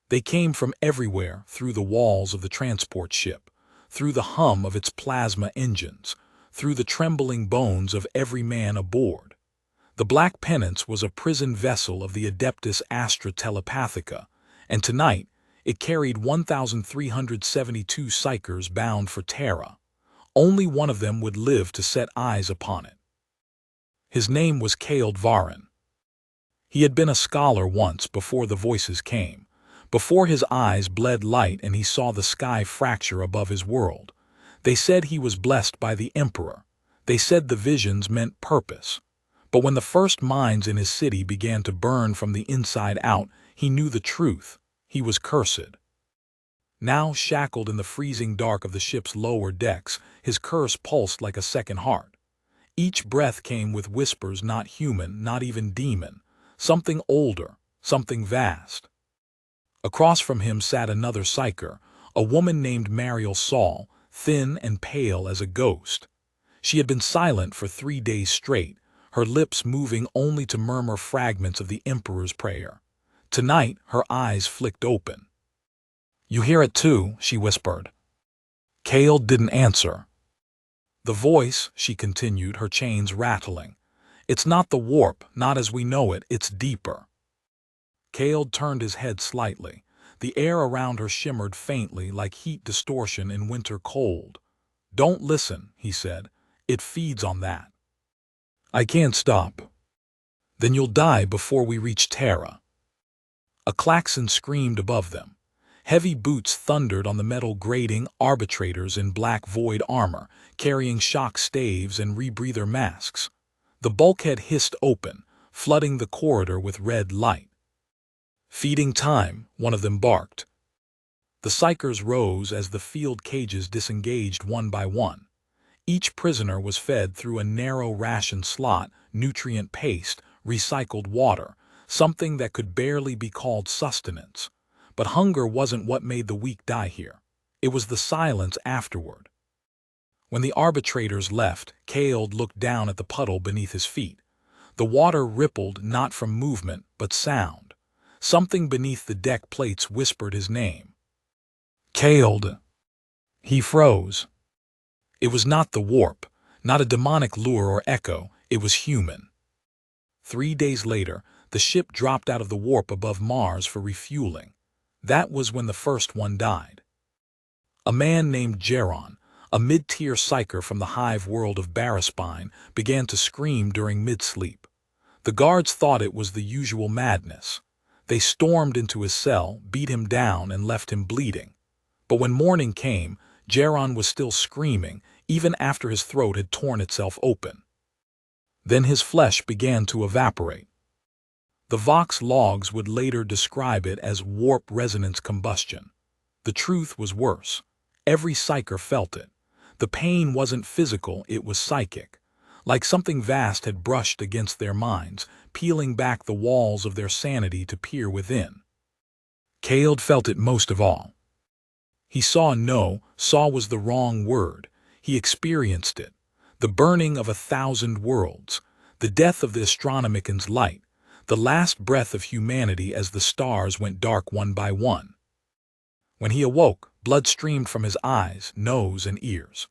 They came from everywhere, through the walls of the transport ship, through the hum of its plasma engines, through the trembling bones of every man aboard. The Black Penance was a prison vessel of the Adeptus Astra Telepathica, and tonight it carried 1,372 Psykers bound for Terra. Only one of them would live to set eyes upon it. His name was Kaeld Varin. He had been a scholar once before the voices came, before his eyes bled light and he saw the sky fracture above his world. They said he was blessed by the Emperor. They said the visions meant purpose. But when the first mines in his city began to burn from the inside out, he knew the truth. He was cursed. Now, shackled in the freezing dark of the ship's lower decks, his curse pulsed like a second heart. Each breath came with whispers not human, not even demon, something older, something vast. Across from him sat another Psyker, a woman named Mariel Saul, thin and pale as a ghost. She had been silent for 3 days straight, her lips moving only to murmur fragments of the Emperor's prayer. Tonight, her eyes flicked open. "You hear it too," she whispered. Kaeld didn't answer. "The voice," she continued, her chains rattling. "It's not the warp, not as we know it, it's deeper." Kaeld turned his head slightly. The air around her shimmered faintly like heat distortion in winter cold. "Don't listen," he said. "It feeds on that." "I can't stop." "Then you'll die before we reach Terra." A klaxon screamed above them. Heavy boots thundered on the metal grating, arbitrators in black void armor, carrying shock staves and rebreather masks. The bulkhead hissed open, flooding the corridor with red light. "Feeding time," one of them barked. The Psykers rose as the field cages disengaged one by one. Each prisoner was fed through a narrow ration slot, nutrient paste, recycled water, something that could barely be called sustenance. But hunger wasn't what made the weak die here. It was the silence afterward. When the arbitrators left, Kaeld looked down at the puddle beneath his feet. The water rippled not from movement, but sound. Something beneath the deck plates whispered his name. "Kaeld." He froze. It was not the warp, not a demonic lure or echo, it was human. 3 days later, the ship dropped out of the warp above Mars for refueling. That was when the first one died. A man named Geron, a mid-tier psyker from the hive world of Barraspine, began to scream during mid-sleep. The guards thought it was the usual madness. They stormed into his cell, beat him down, and left him bleeding. But when morning came, Geron was still screaming, even after his throat had torn itself open. Then his flesh began to evaporate. The Vox logs would later describe it as warp resonance combustion. The truth was worse. Every psyker felt it. The pain wasn't physical, it was psychic. Like something vast had brushed against their minds, peeling back the walls of their sanity to peer within. Kaeld felt it most of all. He saw was the wrong word. He experienced it. The burning of 1,000 worlds. The death of the Astronomican's light. The last breath of humanity as the stars went dark one by one. When he awoke, blood streamed from his eyes, nose, and ears.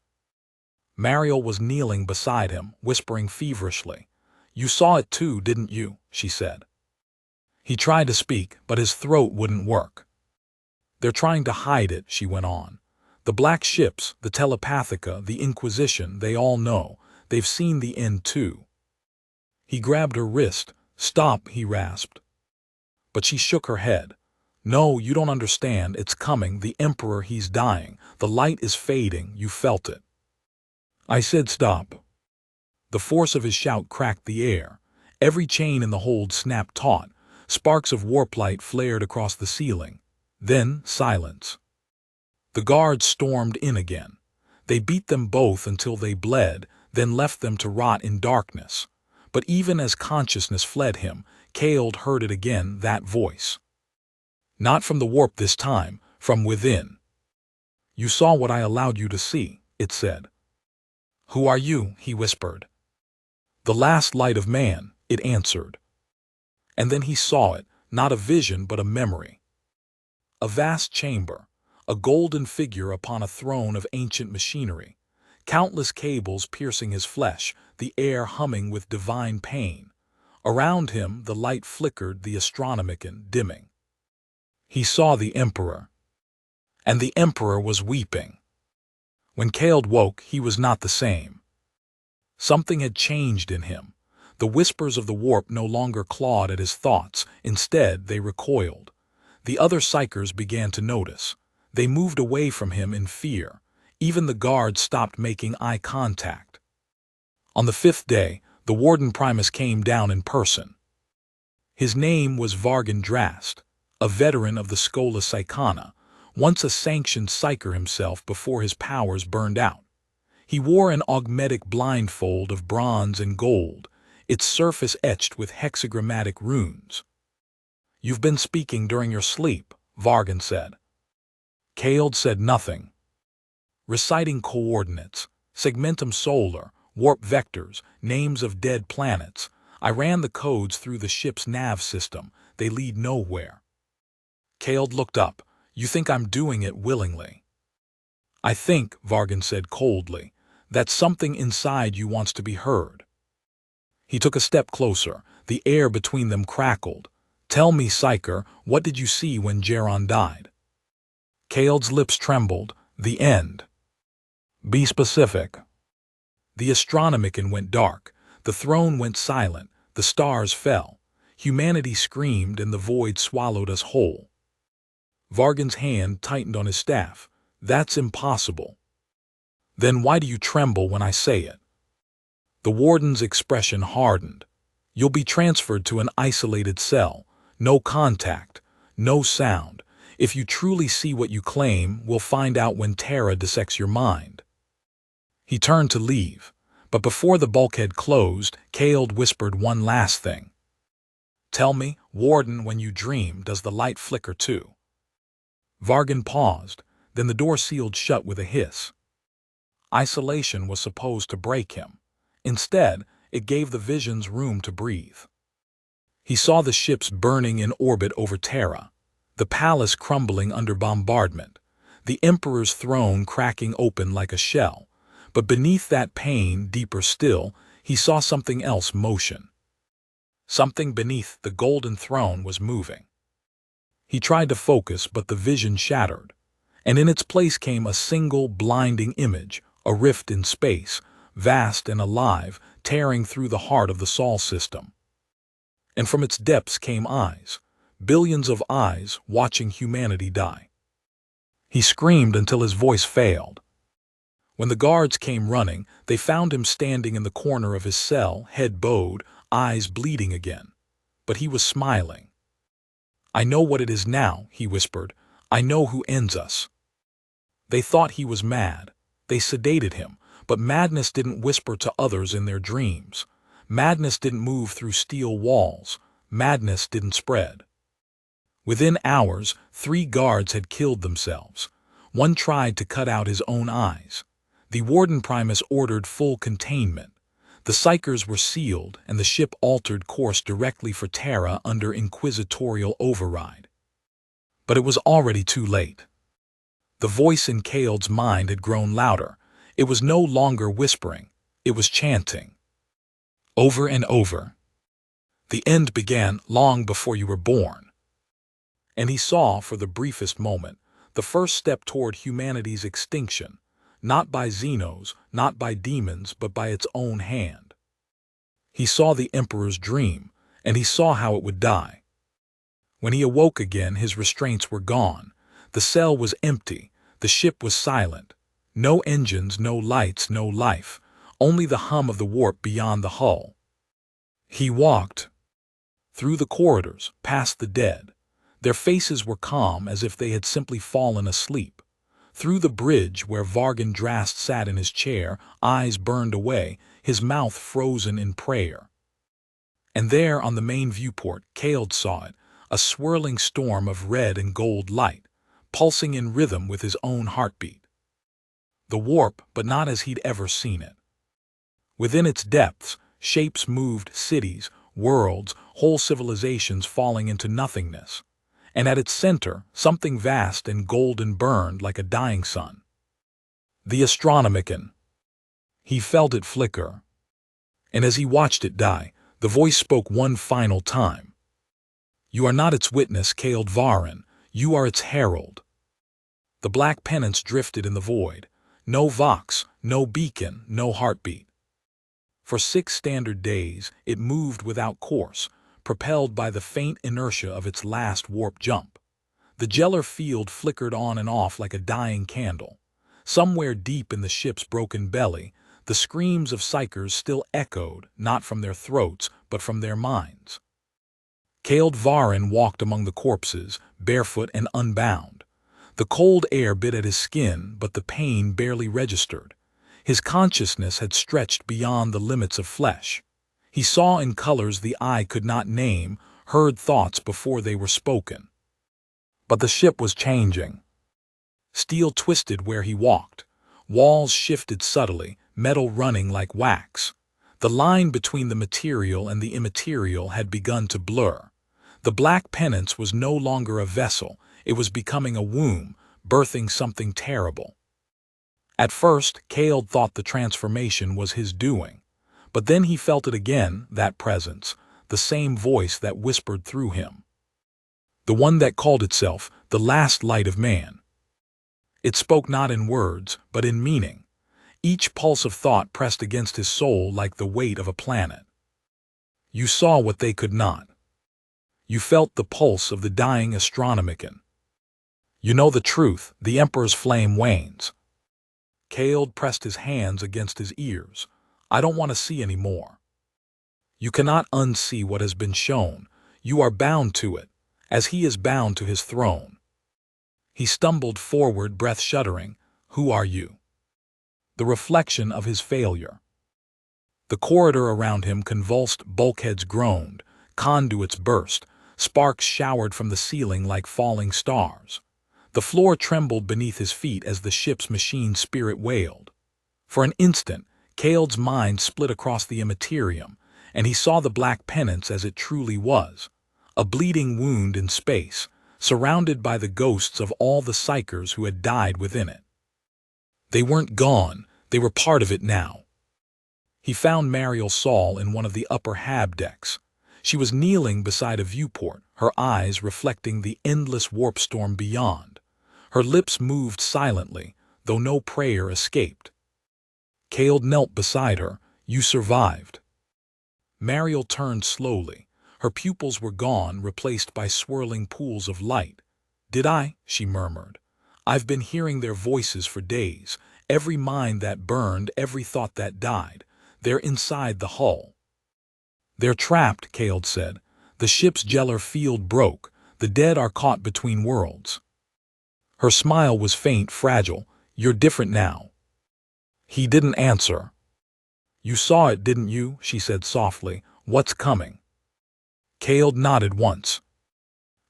Mariel was kneeling beside him, whispering feverishly. "You saw it too, didn't you?" she said. He tried to speak, but his throat wouldn't work. "They're trying to hide it," she went on. "The black ships, the Telepathica, the Inquisition, they all know. They've seen the end too." He grabbed her wrist. "Stop," he rasped. But she shook her head. "No, you don't understand. It's coming. The Emperor, he's dying. The light is fading. You felt it." I said stop. The force of his shout cracked the air. Every chain in the hold snapped taut. Sparks of warp light flared across the ceiling. Then silence. The guards stormed in again. They beat them both until they bled, then left them to rot in darkness. But even as consciousness fled him, Kaeld heard it again, that voice. Not from the warp this time, from within. "You saw what I allowed you to see," it said. "Who are you?" he whispered. "The last light of man," it answered. And then he saw it, not a vision but a memory. A vast chamber, a golden figure upon a throne of ancient machinery, countless cables piercing his flesh, the air humming with divine pain. Around him the light flickered, the astronomicon dimming. He saw the Emperor, and the Emperor was weeping. When Kale woke, he was not the same. Something had changed in him. The whispers of the warp no longer clawed at his thoughts, instead they recoiled. The other Psykers began to notice. They moved away from him in fear. Even the guards stopped making eye contact. On the 5th day, the Warden Primus came down in person. His name was Vargan Drast, a veteran of the Schola Psychana, once a sanctioned Psyker himself before his powers burned out. He wore an augmetic blindfold of bronze and gold, its surface etched with hexagrammatic runes. "You've been speaking during your sleep," Vargan said. Kale said nothing. Reciting coordinates, segmentum solar, warp vectors, names of dead planets. I ran the codes through the ship's nav system. They lead nowhere. Kale looked up. "You think I'm doing it willingly?" "I think," Vargan said coldly, "that something inside you wants to be heard." He took a step closer. The air between them crackled. "Tell me, Psyker, what did you see when Geron died?" Kale's lips trembled. "The end." "Be specific." The astronomicon went dark. The throne went silent. The stars fell. Humanity screamed and the void swallowed us whole. Vargan's hand tightened on his staff. "That's impossible." "Then why do you tremble when I say it?" The warden's expression hardened. "You'll be transferred to an isolated cell. No contact. No sound. If you truly see what you claim, we'll find out when Terra dissects your mind." He turned to leave, but before the bulkhead closed, Kale whispered one last thing. "Tell me, Warden, when you dream, does the light flicker too?" Vargan paused, then the door sealed shut with a hiss. Isolation was supposed to break him. Instead, it gave the visions room to breathe. He saw the ships burning in orbit over Terra, the palace crumbling under bombardment, the Emperor's throne cracking open like a shell. But beneath that pain, deeper still, he saw something else motion. Something beneath the golden throne was moving. He tried to focus, but the vision shattered, and in its place came a single blinding image, a rift in space, vast and alive, tearing through the heart of the Sol system. And from its depths came eyes, billions of eyes watching humanity die. He screamed until his voice failed. When the guards came running, they found him standing in the corner of his cell, head bowed, eyes bleeding again. But he was smiling. "I know what it is now," he whispered. "I know who ends us." They thought he was mad. They sedated him, but madness didn't whisper to others in their dreams. Madness didn't move through steel walls. Madness didn't spread. Within hours, 3 guards had killed themselves. One tried to cut out his own eyes. The Warden Primus ordered full containment. The Psykers were sealed, and the ship altered course directly for Terra under inquisitorial override. But it was already too late. The voice in Kale's mind had grown louder. It was no longer whispering. It was chanting. Over and over. "The end began long before you were born." And he saw, for the briefest moment, the first step toward humanity's extinction. Not by Xenos, not by demons, but by its own hand. He saw the Emperor's dream, and he saw how it would die. When he awoke again, his restraints were gone. The cell was empty. The ship was silent. No engines, no lights, no life. Only the hum of the warp beyond the hull. He walked through the corridors, past the dead. Their faces were calm, as if they had simply fallen asleep. Through the bridge where Vargan Drast sat in his chair, eyes burned away, his mouth frozen in prayer. And there on the main viewport, Kale saw it, a swirling storm of red and gold light, pulsing in rhythm with his own heartbeat. The warp, but not as he'd ever seen it. Within its depths, shapes moved, cities, worlds, whole civilizations falling into nothingness. and at its center, something vast and golden burned like a dying sun. The Astronomicon. He felt it flicker. And as he watched it die, the voice spoke one final time. "You are not its witness, Kaeld Varin. You are its herald." The black pennants drifted in the void. No vox, no beacon, no heartbeat. For 6 standard days, it moved without course, propelled by the faint inertia of its last warp jump. The gellar field flickered on and off like a dying candle. Somewhere deep in the ship's broken belly, the screams of Psykers still echoed, not from their throats, but from their minds. Kaeld Varin walked among the corpses, barefoot and unbound. The cold air bit at his skin, but the pain barely registered. His consciousness had stretched beyond the limits of flesh. He saw in colors the eye could not name, heard thoughts before they were spoken. But the ship was changing. Steel twisted where he walked. Walls shifted subtly, metal running like wax. The line between the material and the immaterial had begun to blur. The black pennants was no longer a vessel, it was becoming a womb, birthing something terrible. At first, Kaeld thought the transformation was his doing. But then he felt it again, that presence, the same voice that whispered through him. The one that called itself the last light of man. It spoke not in words, but in meaning. Each pulse of thought pressed against his soul like the weight of a planet. You saw what they could not. You felt the pulse of the dying Astronomicon. You know the truth, the Emperor's flame wanes. Kaeld pressed his hands against his ears. I don't want to see any more. You cannot unsee what has been shown. You are bound to it, as he is bound to his throne. He stumbled forward, breath shuddering. Who are you? The reflection of his failure. The corridor around him convulsed, bulkheads groaned, conduits burst, sparks showered from the ceiling like falling stars. The floor trembled beneath his feet as the ship's machine spirit wailed. For an instant, Kaeld's mind split across the Imperium, and he saw the black pennants as it truly was, a bleeding wound in space, surrounded by the ghosts of all the Psykers who had died within it. They weren't gone, they were part of it now. He found Mariel Saul in one of the upper hab decks. She was kneeling beside a viewport, her eyes reflecting the endless warp storm beyond. Her lips moved silently, though no prayer escaped. Kaeld knelt beside her. You survived. Mariel turned slowly. Her pupils were gone, replaced by swirling pools of light. Did I? She murmured. I've been hearing their voices for days. Every mind that burned, every thought that died. They're inside the hull. They're trapped, Kaeld said. The ship's gellar field broke. The dead are caught between worlds. Her smile was faint, fragile. You're different now. He didn't answer. You saw it, didn't you? She said softly. What's coming? Kaeld nodded once.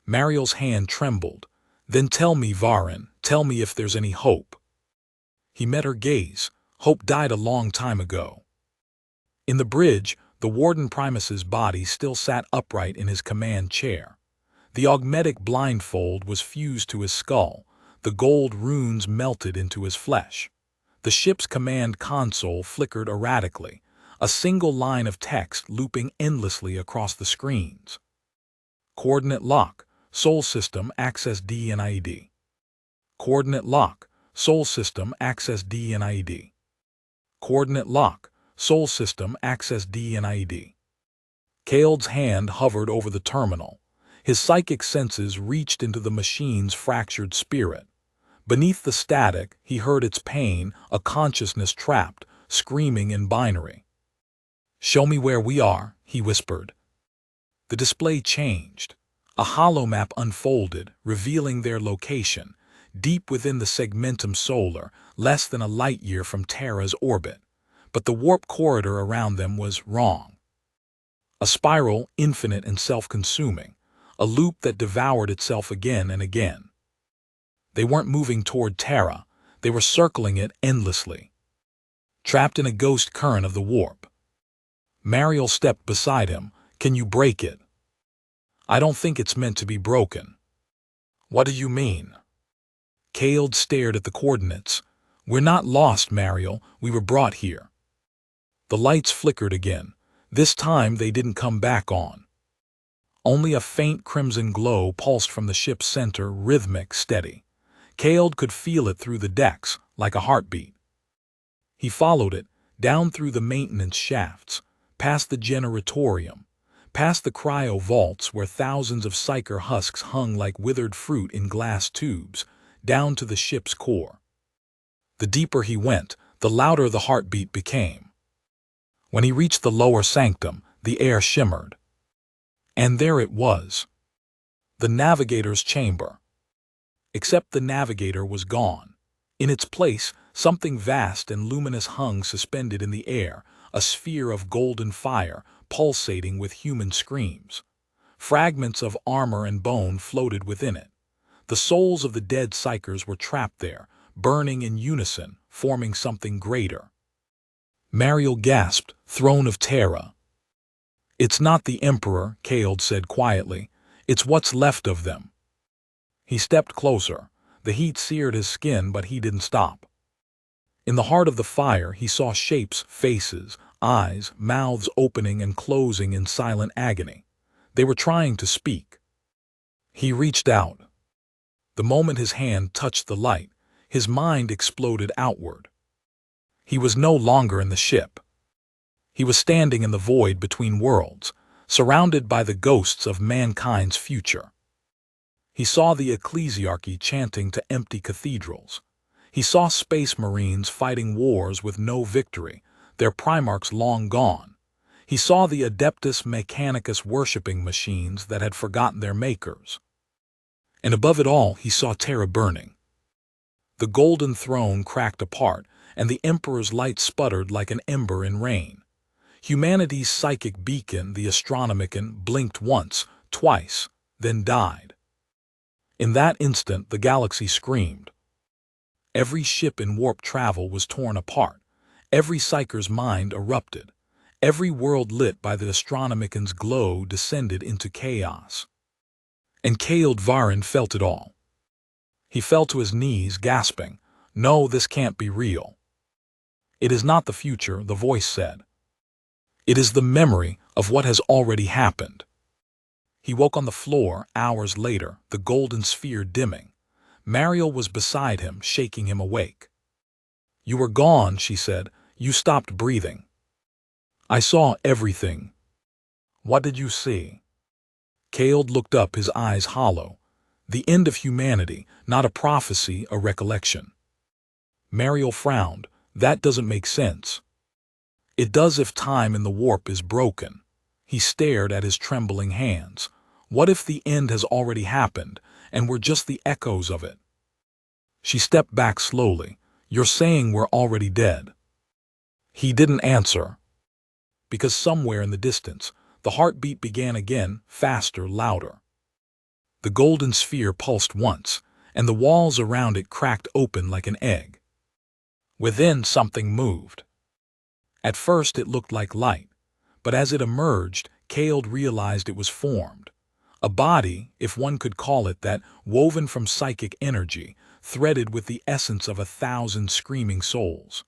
Mariel's hand trembled. Then tell me, Varin, tell me if there's any hope. He met her gaze. Hope died a long time ago. In the bridge, the Warden Primus's body still sat upright in his command chair. The augmetic blindfold was fused to his skull. The gold runes melted into his flesh. The ship's command console flickered erratically, a single line of text looping endlessly across the screens. Coordinate lock, Sol System access DNID. Coordinate lock, Sol System access DNID. Coordinate lock, Sol System access DNID. Kaeld's hand hovered over the terminal. His psychic senses reached into the machine's fractured spirit. Beneath the static, he heard its pain, a consciousness trapped, screaming in binary. Show me where we are, he whispered. The display changed. A holomap unfolded, revealing their location, deep within the segmentum solar, less than a light-year from Terra's orbit. But the warp corridor around them was wrong. A spiral, infinite and self-consuming, a loop that devoured itself again and again. They weren't moving toward Terra, they were circling it endlessly. Trapped in a ghost current of the warp. Mariel stepped beside him. Can you break it? I don't think it's meant to be broken. What do you mean? Cale stared at the coordinates. We're not lost, Mariel. We were brought here. The lights flickered again. This time they didn't come back on. Only a faint crimson glow pulsed from the ship's center, rhythmic, steady. Cale could feel it through the decks, like a heartbeat. He followed it, down through the maintenance shafts, past the generatorium, past the cryo vaults where thousands of Psyker husks hung like withered fruit in glass tubes, down to the ship's core. The deeper he went, the louder the heartbeat became. When he reached the lower sanctum, the air shimmered. And there it was. The navigator's chamber. Except the navigator was gone. In its place, something vast and luminous hung suspended in the air, a sphere of golden fire, pulsating with human screams. Fragments of armor and bone floated within it. The souls of the dead Psykers were trapped there, burning in unison, forming something greater. Mariel gasped, Throne of Terra. It's not the Emperor, Cale said quietly. It's what's left of them. He stepped closer. The heat seared his skin, but he didn't stop. In the heart of the fire, he saw shapes, faces, eyes, mouths opening and closing in silent agony. They were trying to speak. He reached out. The moment his hand touched the light, his mind exploded outward. He was no longer in the ship. He was standing in the void between worlds, surrounded by the ghosts of mankind's future. He saw the ecclesiarchy chanting to empty cathedrals. He saw space marines fighting wars with no victory, their primarchs long gone. He saw the Adeptus Mechanicus worshipping machines that had forgotten their makers. And above it all, he saw Terra burning. The golden throne cracked apart, and the Emperor's light sputtered like an ember in rain. Humanity's psychic beacon, the Astronomicon, blinked once, twice, then died. In that instant, the galaxy screamed. Every ship in warp travel was torn apart. Every Psyker's mind erupted. Every world lit by the Astronomicon's glow descended into chaos. And Cale Varin felt it all. He fell to his knees, gasping, No, this can't be real. It is not the future, the voice said. It is the memory of what has already happened. He woke on the floor, hours later, the golden sphere dimming. Mariel was beside him, shaking him awake. You were gone, she said. You stopped breathing. I saw everything. What did you see? Cale looked up, his eyes hollow. The end of humanity, not a prophecy, a recollection. Mariel frowned. That doesn't make sense. It does if time in the warp is broken. He stared at his trembling hands. What if the end has already happened, and we're just the echoes of it? She stepped back slowly. You're saying we're already dead. He didn't answer. Because somewhere in the distance, the heartbeat began again, faster, louder. The golden sphere pulsed once, and the walls around it cracked open like an egg. Within, something moved. At first it looked like light, but as it emerged, Cale realized it was formed. A body, if one could call it that, woven from psychic energy, threaded with the essence of 1,000 screaming souls.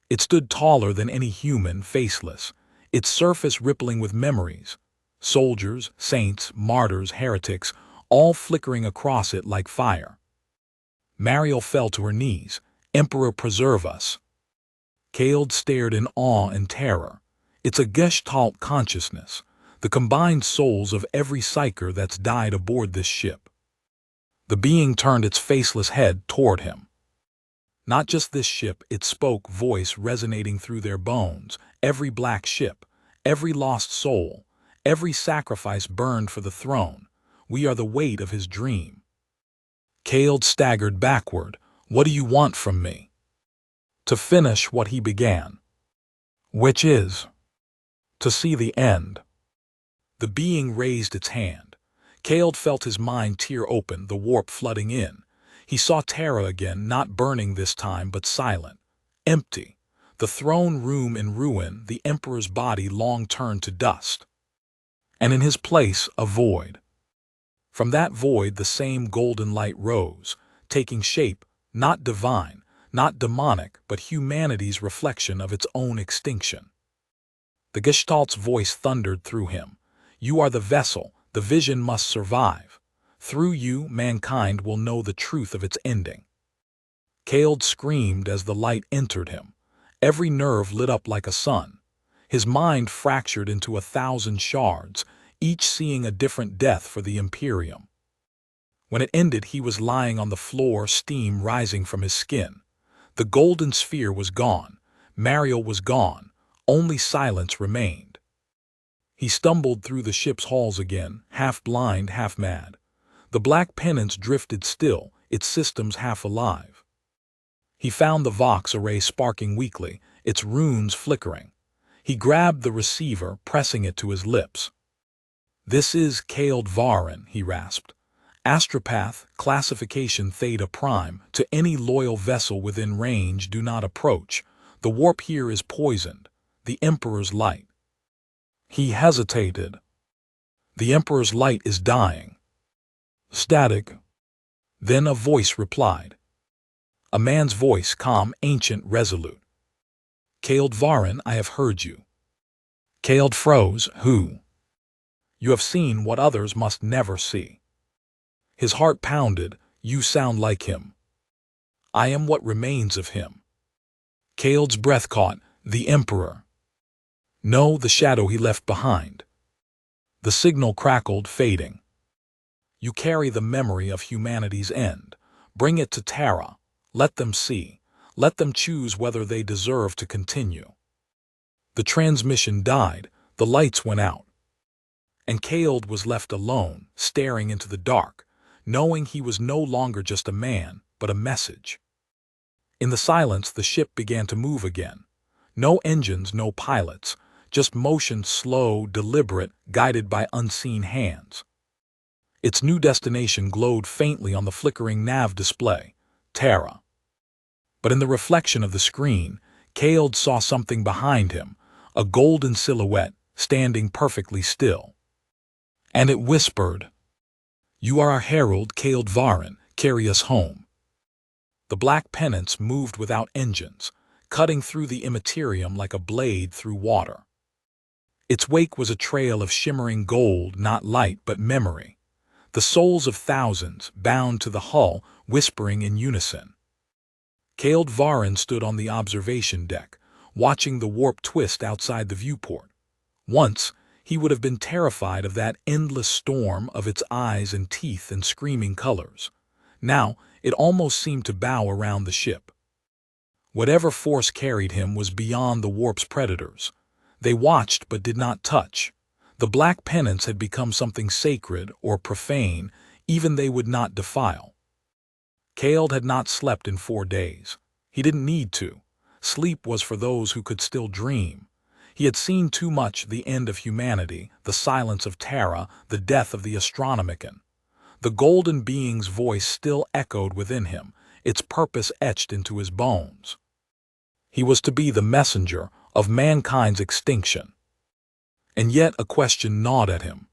It stood taller than any human, faceless, its surface rippling with memories. Soldiers, saints, martyrs, heretics, all flickering across it like fire. Mariel fell to her knees. Emperor, preserve us. Cale stared in awe and terror. It's a Gestalt consciousness, the combined souls of every Psyker that's died aboard this ship. The being turned its faceless head toward him. Not just this ship, it spoke, voice resonating through their bones. Every black ship, every lost soul, every sacrifice burned for the throne. We are the weight of his dream. Cale staggered backward. What do you want from me? To finish what he began. Which is to see the end. The being raised its hand. Cale felt his mind tear open, the warp flooding in. He saw Terra again, not burning this time, but silent, empty. The throne room in ruin, the Emperor's body long turned to dust. And in his place, a void. From that void the same golden light rose, taking shape, not divine, not demonic, but humanity's reflection of its own extinction. The Gestalt's voice thundered through him. You are the vessel, the vision must survive. Through you, mankind will know the truth of its ending. Kale screamed as the light entered him. Every nerve lit up like a sun. His mind fractured into 1,000 shards, each seeing a different death for the Imperium. When it ended, he was lying on the floor, steam rising from his skin. The golden sphere was gone. Mariel was gone. Only silence remained. He stumbled through the ship's halls again, half blind, half mad. The black pennants drifted still, its systems half alive. He found the Vox array sparking weakly, its runes flickering. He grabbed the receiver, pressing it to his lips. This is Kale Varin, he rasped. Astropath, classification Theta Prime. To any loyal vessel within range, do not approach. The warp here is poisoned. The Emperor's light. He hesitated. The Emperor's light is dying. Static. Then a voice replied. A man's voice, calm, ancient, resolute. Kale Varin, I have heard you. Kale froze. Who? You have seen what others must never see. His heart pounded. You sound like him. I am what remains of him. Kale's breath caught. The Emperor. No, the shadow he left behind. The signal crackled, fading. You carry the memory of humanity's end. Bring it to Terra. Let them see. Let them choose whether they deserve to continue. The transmission died. The lights went out. And Kale was left alone, staring into the dark, knowing he was no longer just a man, but a message. In the silence, the ship began to move again. No engines, no pilots, just motion, slow, deliberate, guided by unseen hands. Its new destination glowed faintly on the flickering nav display, Terra. But in the reflection of the screen, Kale saw something behind him, a golden silhouette, standing perfectly still. And it whispered, You are our herald, Kale Varin, carry us home. The black pennants moved without engines, cutting through the immaterium like a blade through water. Its wake was a trail of shimmering gold, not light but memory. The souls of thousands, bound to the hull, whispering in unison. Kale Varin stood on the observation deck, watching the warp twist outside the viewport. Once, he would have been terrified of that endless storm, of its eyes and teeth and screaming colors. Now, it almost seemed to bow around the ship. Whatever force carried him was beyond the warp's predators. They watched but did not touch. The black pennants had become something sacred or profane, even they would not defile. Kale had not slept in 4 days. He didn't need to. Sleep was for those who could still dream. He had seen too much: the end of humanity, the silence of Terra, the death of the Astronomicon. The golden being's voice still echoed within him, its purpose etched into his bones. He was to be the messenger of mankind's extinction. And yet a question gnawed at him.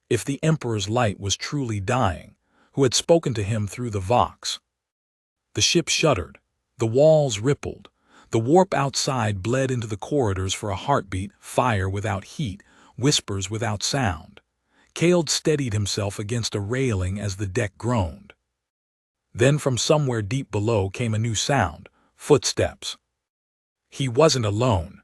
If the Emperor's light was truly dying, who had spoken to him through the Vox? The ship shuddered. The walls rippled. The warp outside bled into the corridors for a heartbeat, fire without heat, whispers without sound. Kale steadied himself against a railing as the deck groaned. Then from somewhere deep below came a new sound, footsteps. He wasn't alone.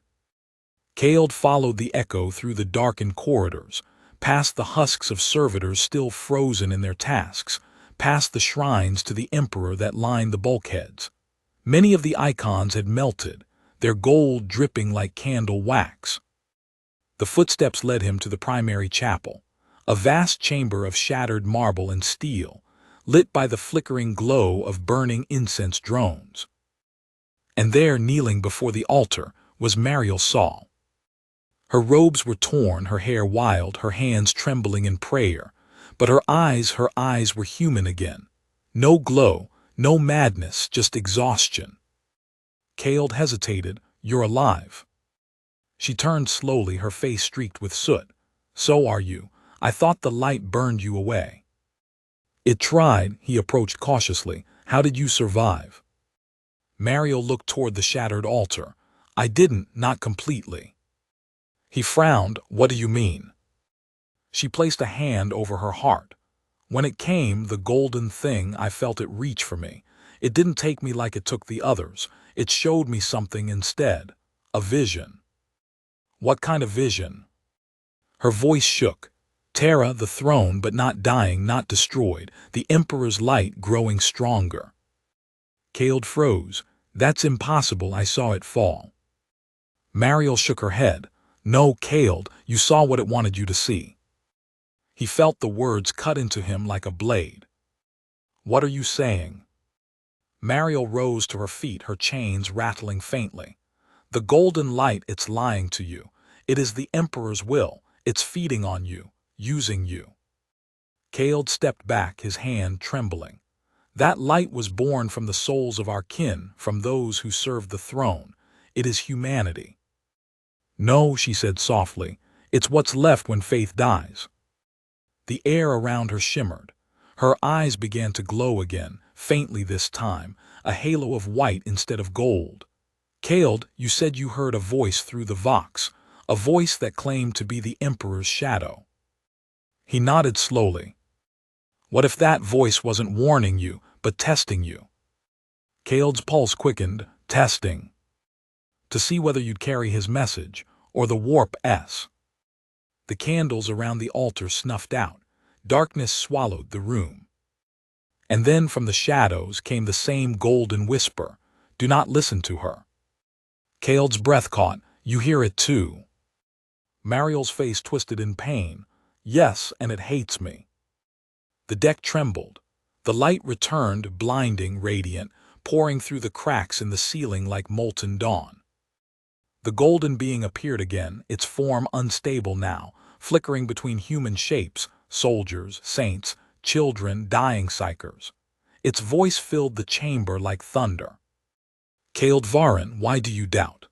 Kale followed the echo through the darkened corridors, past the husks of servitors still frozen in their tasks, past the shrines to the Emperor that lined the bulkheads. Many of the icons had melted, their gold dripping like candle wax. The footsteps led him to the primary chapel, a vast chamber of shattered marble and steel, lit by the flickering glow of burning incense drones. And there, kneeling before the altar, was Mariel Saul. Her robes were torn, her hair wild, her hands trembling in prayer, but her eyes were human again. No glow, no madness, just exhaustion. Kale hesitated. You're alive. She turned slowly, her face streaked with soot. So are you. I thought the light burned you away. It tried, he approached cautiously. How did you survive? Mariel looked toward the shattered altar. I didn't, not completely. He frowned. What do you mean? She placed a hand over her heart. When it came, the golden thing, I felt it reach for me. It didn't take me like it took the others. It showed me something instead. A vision. What kind of vision? Her voice shook. Terra, the throne, but not dying, not destroyed. The Emperor's light growing stronger. Kale froze. That's impossible, I saw it fall. Mariel shook her head. No, Kale, you saw what it wanted you to see. He felt the words cut into him like a blade. What are you saying? Mariel rose to her feet, her chains rattling faintly. The golden light, it's lying to you. It is the Emperor's will. It's feeding on you, using you. Kale stepped back, his hand trembling. That light was born from the souls of our kin, from those who serve the throne. It is humanity. No, she said softly. It's what's left when faith dies. The air around her shimmered. Her eyes began to glow again, faintly this time, a halo of white instead of gold. Kale, you said you heard a voice through the vox, a voice that claimed to be the Emperor's shadow. He nodded slowly. What if that voice wasn't warning you, but testing you? Kale's pulse quickened, testing. To see whether you'd carry his message, or the warp S. The candles around the altar snuffed out. Darkness swallowed the room. And then from the shadows came the same golden whisper. Do not listen to her. Kale's breath caught. You hear it too. Mariel's face twisted in pain. Yes, and it hates me. The deck trembled. The light returned, blinding, radiant, pouring through the cracks in the ceiling like molten dawn. The golden being appeared again, its form unstable now, flickering between human shapes, soldiers, saints, children, dying psychers. Its voice filled the chamber like thunder. Kaldvarin, why do you doubt?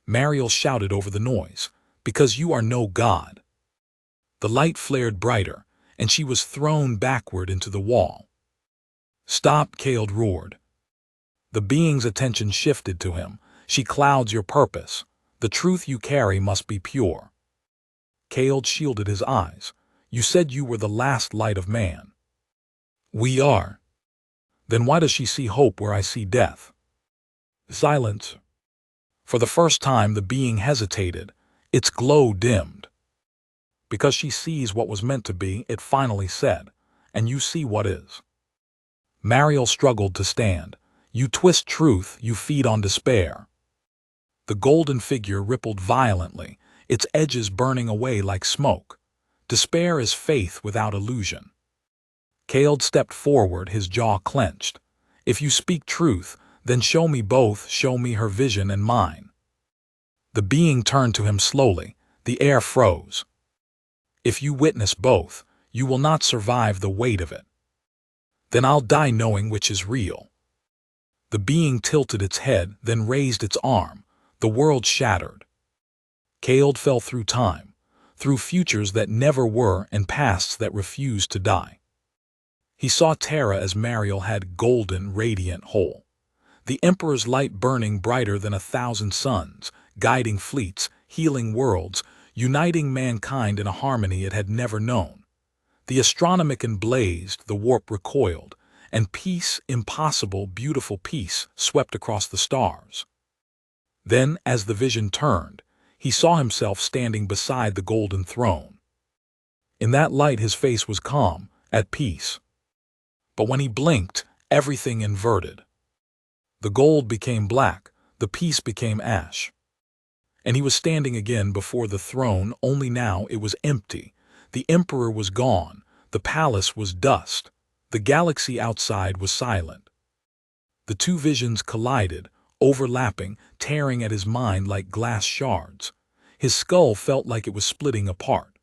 Mariel shouted over the noise. Because you are no god. The light flared brighter, and she was thrown backward into the wall. Stop, Kale roared. The being's attention shifted to him. She clouds your purpose. The truth you carry must be pure. Kale shielded his eyes. You said you were the last light of man. We are. Then why does she see hope where I see death? Silence. For the first time the being hesitated. Its glow dimmed. Because she sees what was meant to be, it finally said, and you see what is. Mariel struggled to stand. You twist truth, you feed on despair. The golden figure rippled violently, its edges burning away like smoke. Despair is faith without illusion. Kale stepped forward, his jaw clenched. If you speak truth, then show me both, show me her vision and mine. The being turned to him slowly. The air froze. If you witness both, you will not survive the weight of it. Then I'll die knowing which is real. The being tilted its head, then raised its arm. The world shattered. Kale fell through time, through futures that never were and pasts that refused to die. He saw Terra as Mariel had golden, radiant whole. The Emperor's light burning brighter than 1,000 suns, guiding fleets, healing worlds, uniting mankind in a harmony it had never known. The astronomicon blazed, the warp recoiled, and peace, impossible, beautiful peace, swept across the stars. Then, as the vision turned, he saw himself standing beside the golden throne. In that light his face was calm, at peace. But when he blinked, everything inverted. The gold became black, the peace became ash. And he was standing again before the throne, only now it was empty. The Emperor was gone, the palace was dust, the galaxy outside was silent. The two visions collided, overlapping, tearing at his mind like glass shards. His skull felt like it was splitting apart.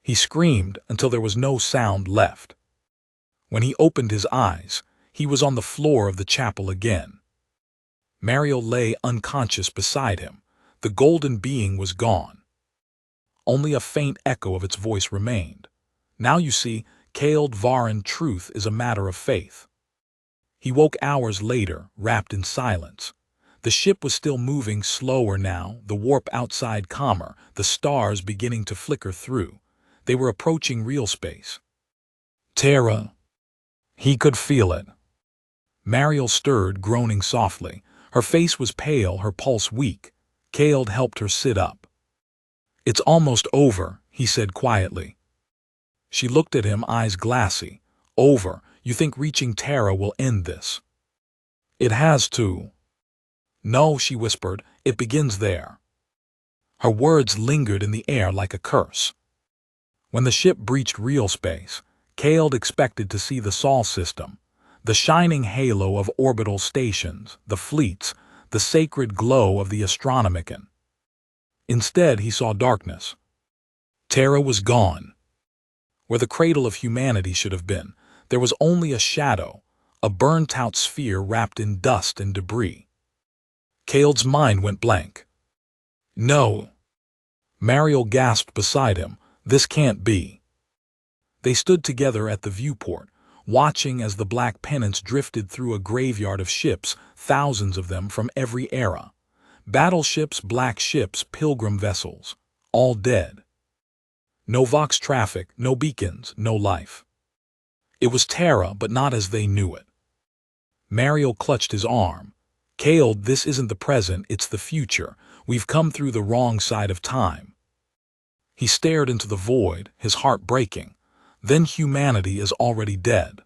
He screamed until there was no sound left. When he opened his eyes, he was on the floor of the chapel again. Mariel lay unconscious beside him. The golden being was gone. Only a faint echo of its voice remained. Now you see, Kale Varan, truth is a matter of faith. He woke hours later, wrapped in silence. The ship was still moving slower now, the warp outside calmer, the stars beginning to flicker through. They were approaching real space. Terra. He could feel it. Mariel stirred, groaning softly. Her face was pale, her pulse weak. Kale helped her sit up. "It's almost over," he said quietly. She looked at him, eyes glassy. "Over? You think reaching Terra will end this?" "It has to." "No," she whispered, "it begins there." Her words lingered in the air like a curse. When the ship breached real space, Kale expected to see the Sol system, the shining halo of orbital stations, the fleets, the sacred glow of the Astronomicon. Instead, he saw darkness. Terra was gone. Where the cradle of humanity should have been, there was only a shadow, a burnt-out sphere wrapped in dust and debris. Kale's mind went blank. "No." Mariel gasped beside him. "This can't be." They stood together at the viewport, watching as the black pennants drifted through a graveyard of ships, thousands of them from every era. Battleships, black ships, pilgrim vessels, all dead. No Vox traffic, no beacons, no life. It was Terra, but not as they knew it. Mariel clutched his arm. "Kale, this isn't the present, it's the future. We've come through the wrong side of time." He stared into the void, his heart breaking. Then humanity is already dead.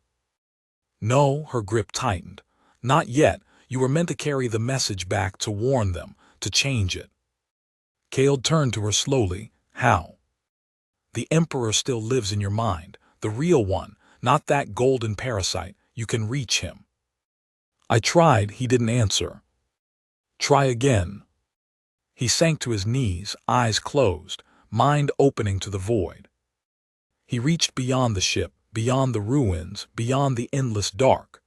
"No," her grip tightened. "Not yet. You were meant to carry the message back, to warn them, to change it." Kale turned to her slowly. "How?" "The Emperor still lives in your mind, the real one, not that golden parasite. You can reach him." "I tried," he didn't answer. "Try again." He sank to his knees, eyes closed, mind opening to the void. He reached beyond the ship, beyond the ruins, beyond the endless dark,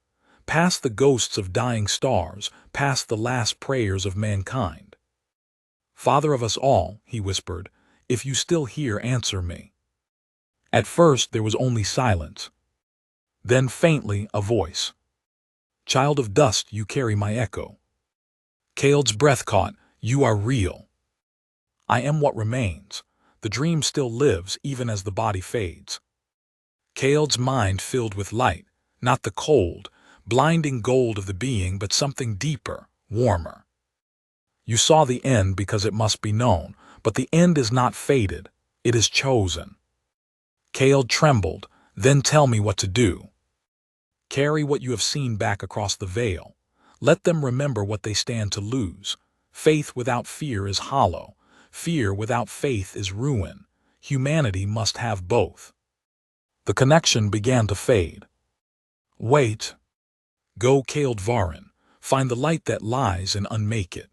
past the ghosts of dying stars, past the last prayers of mankind. "Father of us all," he whispered, "if you still hear, answer me." At first there was only silence. Then faintly a voice. "Child of dust, you carry my echo." Kale's breath caught. "You are real." "I am what remains. The dream still lives even as the body fades." Kale's mind filled with light, not the cold, blinding gold of the being, but something deeper, warmer. "You saw the end because it must be known, but the end is not fated, it is chosen." Kale trembled. "Then tell me what to do." "Carry what you have seen back across the veil. Let them remember what they stand to lose. Faith without fear is hollow. Fear without faith is ruin. Humanity must have both." The connection began to fade. "Wait." "Go, Kale Varan. Find the light that lies and unmake it."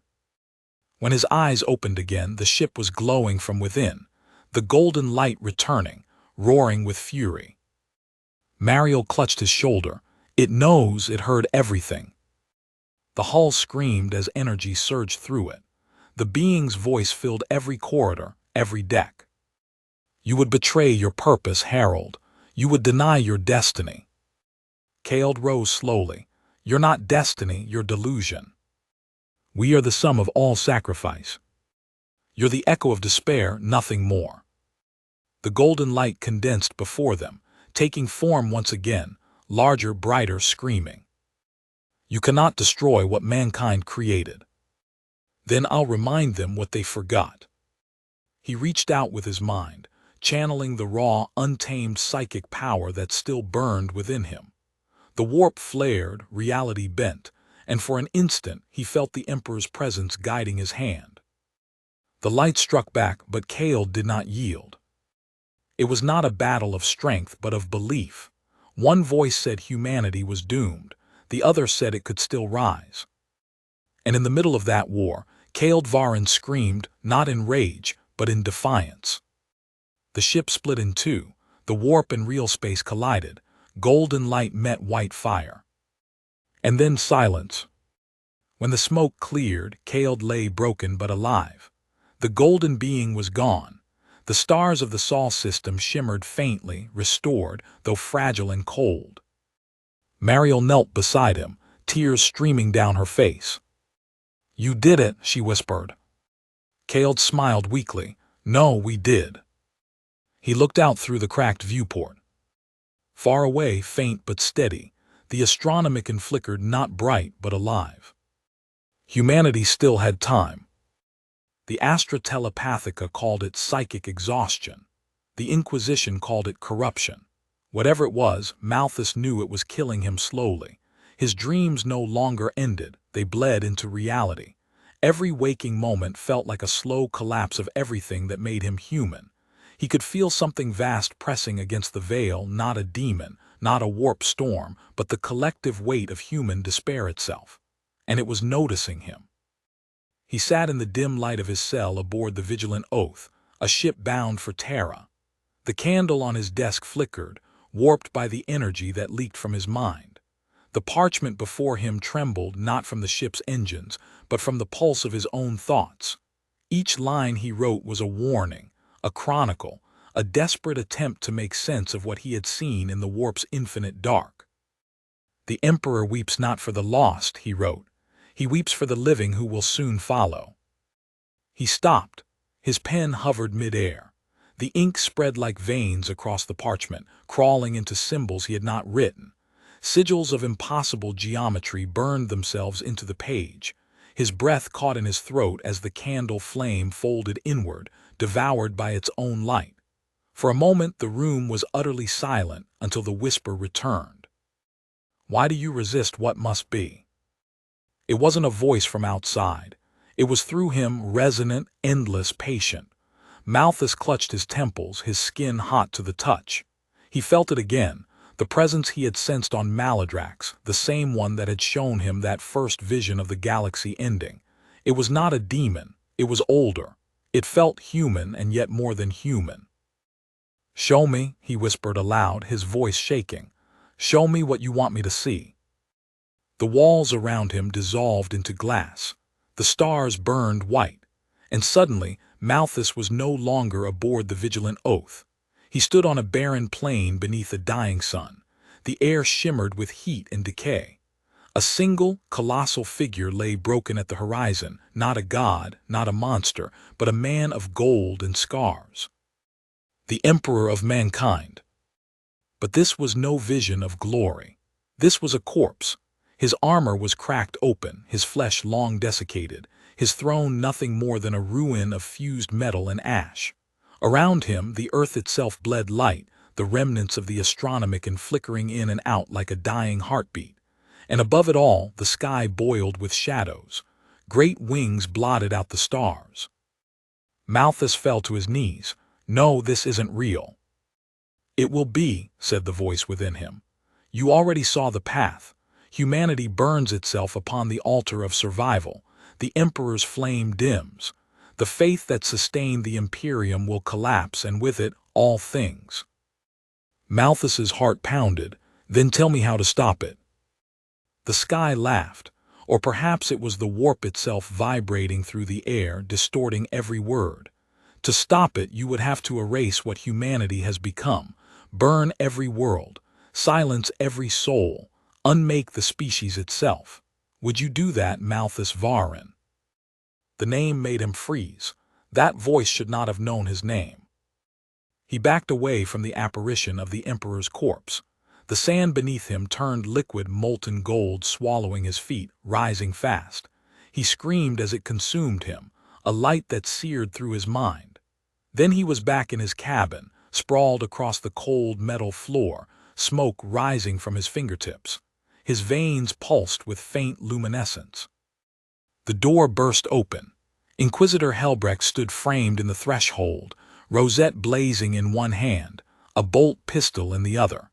When his eyes opened again, the ship was glowing from within, the golden light returning, roaring with fury. Mariel clutched his shoulder. It knows, it heard everything. The hull screamed as energy surged through it. The being's voice filled every corridor, every deck. "You would betray your purpose, Herald. You would deny your destiny." Kale rose slowly. "You're not destiny, you're delusion. We are the sum of all sacrifice. You're the echo of despair, nothing more." The golden light condensed before them, taking form once again, larger, brighter, screaming. "You cannot destroy what mankind created. Then I'll remind them what they forgot." He reached out with his mind, channeling the raw, untamed psychic power that still burned within him. The warp flared, reality bent, and for an instant he felt the Emperor's presence guiding his hand. The light struck back, but Kale did not yield. It was not a battle of strength, but of belief. One voice said humanity was doomed, the other said it could still rise. And in the middle of that war, Kale Varan screamed, not in rage, but in defiance. The ship split in two, the warp and real space collided, golden light met white fire. And then silence. When the smoke cleared, Kale lay broken but alive. The golden being was gone. The stars of the Sol system shimmered faintly, restored, though fragile and cold. Mariel knelt beside him, tears streaming down her face. "You did it," she whispered. Kale smiled weakly. "No, we did." He looked out through the cracked viewport. Far away, faint but steady, the Astronomicon flickered, not bright but alive. Humanity still had time. The Astra Telepathica called it psychic exhaustion. The Inquisition called it corruption. Whatever it was, Malthus knew it was killing him slowly. His dreams no longer ended, they bled into reality. Every waking moment felt like a slow collapse of everything that made him human. He could feel something vast pressing against the veil, not a demon, not a warp storm, but the collective weight of human despair itself. And it was noticing him. He sat in the dim light of his cell aboard the Vigilant Oath, a ship bound for Terra. The candle on his desk flickered, warped by the energy that leaked from his mind. The parchment before him trembled not from the ship's engines, but from the pulse of his own thoughts. Each line he wrote was a warning, a chronicle, a desperate attempt to make sense of what he had seen in the warp's infinite dark. "The Emperor weeps not for the lost," he wrote. "He weeps for the living who will soon follow." He stopped. His pen hovered mid-air. The ink spread like veins across the parchment, crawling into symbols he had not written. Sigils of impossible geometry burned themselves into the page. His breath caught in his throat as the candle flame folded inward, devoured by its own light. For a moment the room was utterly silent until the whisper returned. "Why do you resist what must be?" It wasn't a voice from outside. It was through him, resonant, endless, patient. Malthus clutched his temples, his skin hot to the touch. He felt it again, the presence he had sensed on Maladrax, the same one that had shown him that first vision of the galaxy ending. It was not a demon, it was older. It felt human and yet more than human. "Show me," he whispered aloud, his voice shaking. "Show me what you want me to see." The walls around him dissolved into glass. The stars burned white. And suddenly, Malthus was no longer aboard the Vigilant Oath. He stood on a barren plain beneath a dying sun. The air shimmered with heat and decay. A single, colossal figure lay broken at the horizon, not a god, not a monster, but a man of gold and scars. The Emperor of mankind. But this was no vision of glory. This was a corpse. His armor was cracked open, his flesh long desiccated, his throne nothing more than a ruin of fused metal and ash. Around him, the earth itself bled light, the remnants of the Astronomicon flickering in and out like a dying heartbeat. And above it all, the sky boiled with shadows. Great wings blotted out the stars. Malthus fell to his knees. "No, this isn't real." "It will be," said the voice within him. "You already saw the path. Humanity burns itself upon the altar of survival. The Emperor's flame dims. The faith that sustained the Imperium will collapse, and with it, all things." Malthus's heart pounded. "Then tell me how to stop it." The sky laughed, or perhaps it was the warp itself vibrating through the air, distorting every word. To stop it, you would have to erase what humanity has become, burn every world, silence every soul, unmake the species itself. Would you do that, Malthus Varin? The name made him freeze. That voice should not have known his name. He backed away from the apparition of the Emperor's corpse. The sand beneath him turned liquid molten gold, swallowing his feet, rising fast. He screamed as it consumed him, a light that seared through his mind. Then he was back in his cabin, sprawled across the cold metal floor, smoke rising from his fingertips. His veins pulsed with faint luminescence. The door burst open. Inquisitor Helbrecht stood framed in the threshold, rosette blazing in one hand, a bolt pistol in the other.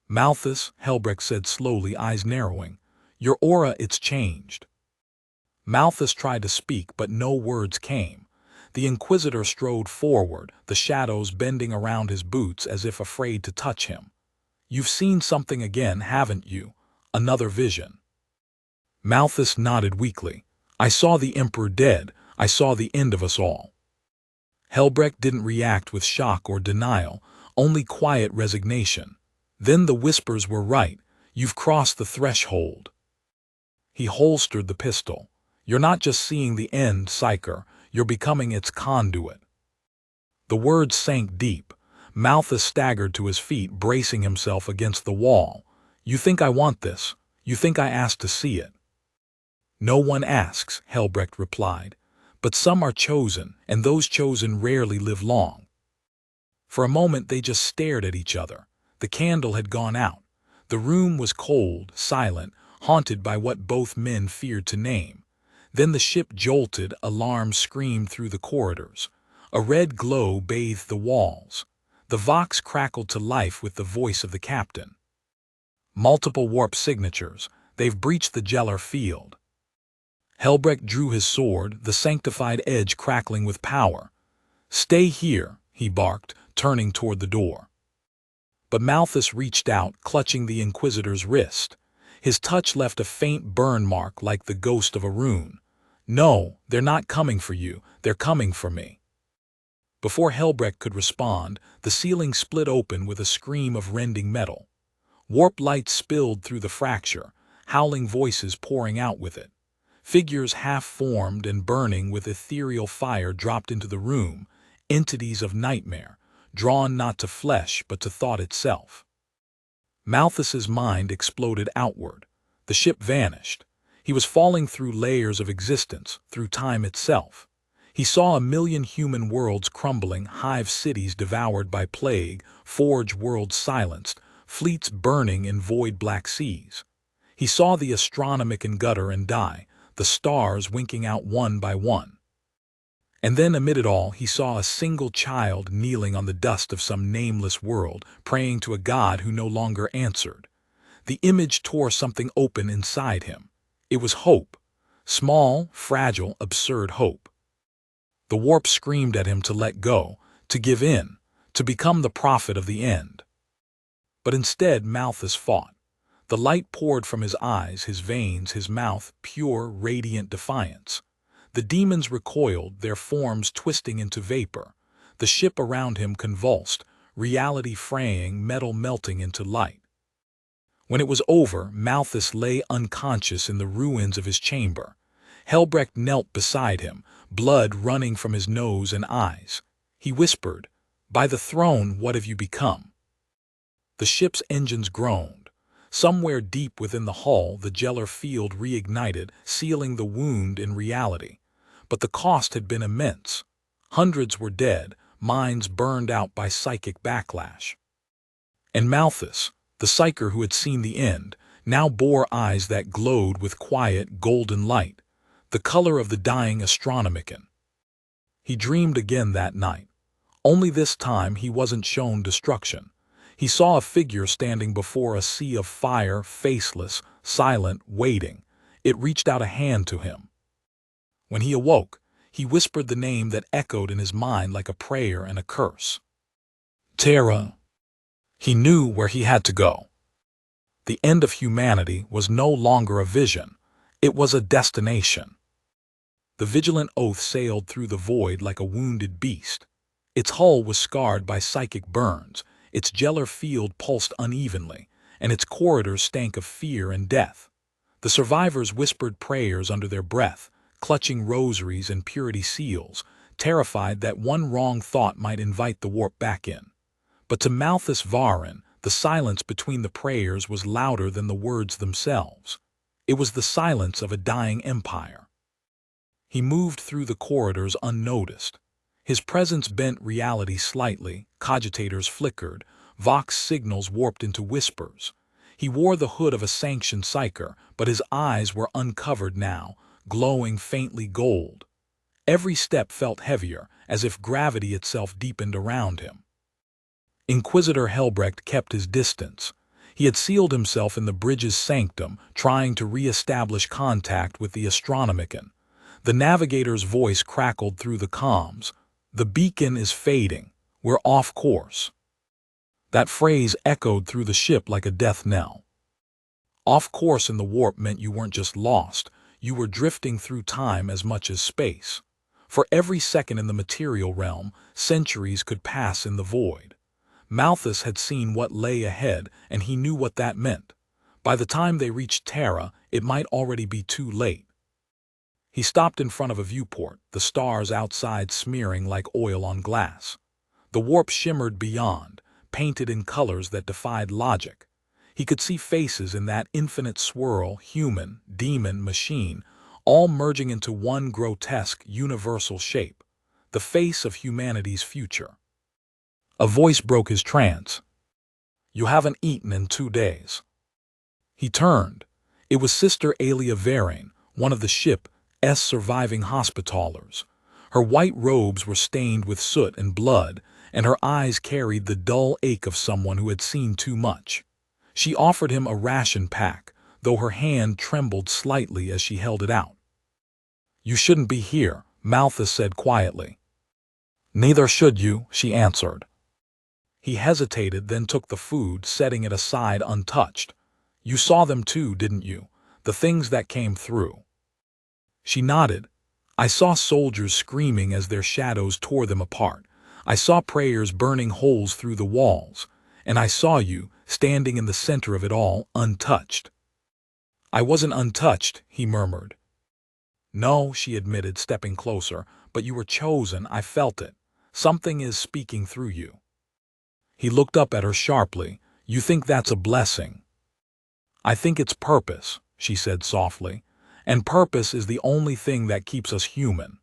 "Malthus," Helbrecht said slowly, eyes narrowing, "your aura, it's changed." Malthus tried to speak, but no words came. The Inquisitor strode forward, the shadows bending around his boots as if afraid to touch him. "You've seen something again, haven't you? Another vision." Malthus nodded weakly. "I saw the Emperor dead. I saw the end of us all." Helbrecht didn't react with shock or denial, only quiet resignation. Then the whispers were right. You've crossed the threshold. He holstered the pistol. You're not just seeing the end, Psyker, you're becoming its conduit. The words sank deep. Malthus staggered to his feet, bracing himself against the wall. You think I want this? You think I asked to see it? No one asks, Helbrecht replied. But some are chosen, and those chosen rarely live long. For a moment they just stared at each other. The candle had gone out. The room was cold, silent, haunted by what both men feared to name. Then the ship jolted, alarms screamed through the corridors. A red glow bathed the walls. The Vox crackled to life with the voice of the captain. Multiple warp signatures. They've breached the Gellar field. Helbrecht drew his sword, the sanctified edge crackling with power. Stay here, he barked, turning toward the door. But Malthus reached out, clutching the Inquisitor's wrist. His touch left a faint burn mark like the ghost of a rune. No, they're not coming for you, they're coming for me. Before Helbrecht could respond, the ceiling split open with a scream of rending metal. Warp light spilled through the fracture, howling voices pouring out with it. Figures half-formed and burning with ethereal fire dropped into the room, entities of nightmare, drawn not to flesh but to thought itself. Malthus's mind exploded outward. The ship vanished. He was falling through layers of existence, through time itself. He saw 1,000,000 human worlds crumbling, hive cities devoured by plague, forge worlds silenced, fleets burning in void black seas. He saw the astronomican gutter and die, the stars winking out one by one. And then amid it all he saw a single child kneeling on the dust of some nameless world, praying to a god who no longer answered. The image tore something open inside him. It was hope. Small, fragile, absurd hope. The warp screamed at him to let go, to give in, to become the prophet of the end. But instead Malthus fought. The light poured from his eyes, his veins, his mouth, pure, radiant defiance. The demons recoiled, their forms twisting into vapor. The ship around him convulsed, reality fraying, metal melting into light. When it was over, Malthus lay unconscious in the ruins of his chamber. Helbrecht knelt beside him, blood running from his nose and eyes. He whispered, "By the throne, what have you become?" The ship's engines groaned. Somewhere deep within the hull, the Gellar field reignited, sealing the wound in reality. But the cost had been immense. Hundreds were dead, minds burned out by psychic backlash. And Malthus, the Psyker who had seen the end, now bore eyes that glowed with quiet, golden light, the color of the dying astronomican. He dreamed again that night. Only this time he wasn't shown destruction. He saw a figure standing before a sea of fire, faceless, silent, waiting. It reached out a hand to him. When he awoke, he whispered the name that echoed in his mind like a prayer and a curse. Terra. He knew where he had to go. The end of humanity was no longer a vision. It was a destination. The vigilant oath sailed through the void like a wounded beast. Its hull was scarred by psychic burns, its Gellar field pulsed unevenly, and its corridors stank of fear and death. The survivors whispered prayers under their breath, clutching rosaries and purity seals, terrified that one wrong thought might invite the warp back in. But to Malthus Varin, the silence between the prayers was louder than the words themselves. It was the silence of a dying empire. He moved through the corridors unnoticed. His presence bent reality slightly, cogitators flickered, Vox signals warped into whispers. He wore the hood of a sanctioned Psyker, but his eyes were uncovered now, glowing faintly gold. Every step felt heavier, as if gravity itself deepened around him. Inquisitor Helbrecht kept his distance. He had sealed himself in the bridge's sanctum, trying to re-establish contact with the astronomican. The navigator's voice crackled through the comms. "The beacon is fading. We're off course." That phrase echoed through the ship like a death knell. Off course in the warp meant you weren't just lost, you were drifting through time as much as space. For every second in the material realm, centuries could pass in the void. Malthus had seen what lay ahead, and he knew what that meant. By the time they reached Terra, it might already be too late. He stopped in front of a viewport, the stars outside smearing like oil on glass. The warp shimmered beyond, painted in colors that defied logic. He could see faces in that infinite swirl, human, demon, machine, all merging into one grotesque, universal shape, the face of humanity's future. A voice broke his trance. "You haven't eaten in 2 days." He turned. It was Sister Alia Verain, one of the ship's surviving Hospitallers. Her white robes were stained with soot and blood, and her eyes carried the dull ache of someone who had seen too much. She offered him a ration pack, though her hand trembled slightly as she held it out. "You shouldn't be here," Malthus said quietly. "Neither should you," she answered. He hesitated, then took the food, setting it aside untouched. "You saw them too, didn't you? The things that came through." She nodded. "I saw soldiers screaming as their shadows tore them apart. I saw prayers burning holes through the walls. And I saw you, standing in the center of it all, untouched." "I wasn't untouched," he murmured. "No," she admitted, stepping closer, "but you were chosen. I felt it. Something is speaking through you." He looked up at her sharply. "You think that's a blessing?" "I think it's purpose," she said softly. "And purpose is the only thing that keeps us human."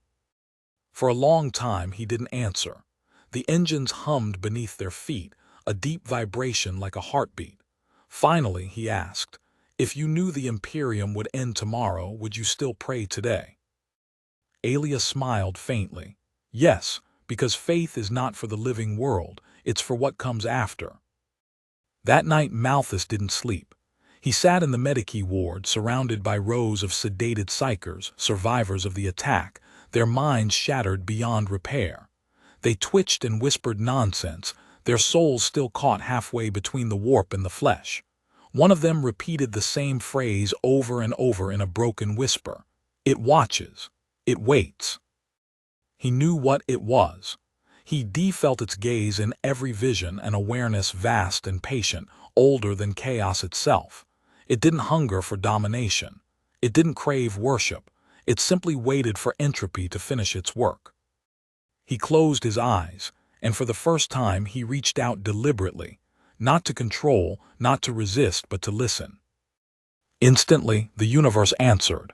For a long time he didn't answer. The engines hummed beneath their feet, a deep vibration like a heartbeat. Finally he asked, "If you knew the Imperium would end tomorrow, would you still pray today?" Alia smiled faintly. "Yes, because faith is not for the living world, it's for what comes after." That night Malthus didn't sleep. He sat in the Medici ward, surrounded by rows of sedated Psykers, survivors of the attack, their minds shattered beyond repair. They twitched and whispered nonsense, their souls still caught halfway between the warp and the flesh. One of them repeated the same phrase over and over in a broken whisper. "It watches. It waits." He knew what it was. He felt its gaze in every vision, an awareness vast and patient, older than chaos itself. It didn't hunger for domination. It didn't crave worship. It simply waited for entropy to finish its work. He closed his eyes, and for the first time he reached out deliberately, not to control, not to resist, but to listen. Instantly, the universe answered.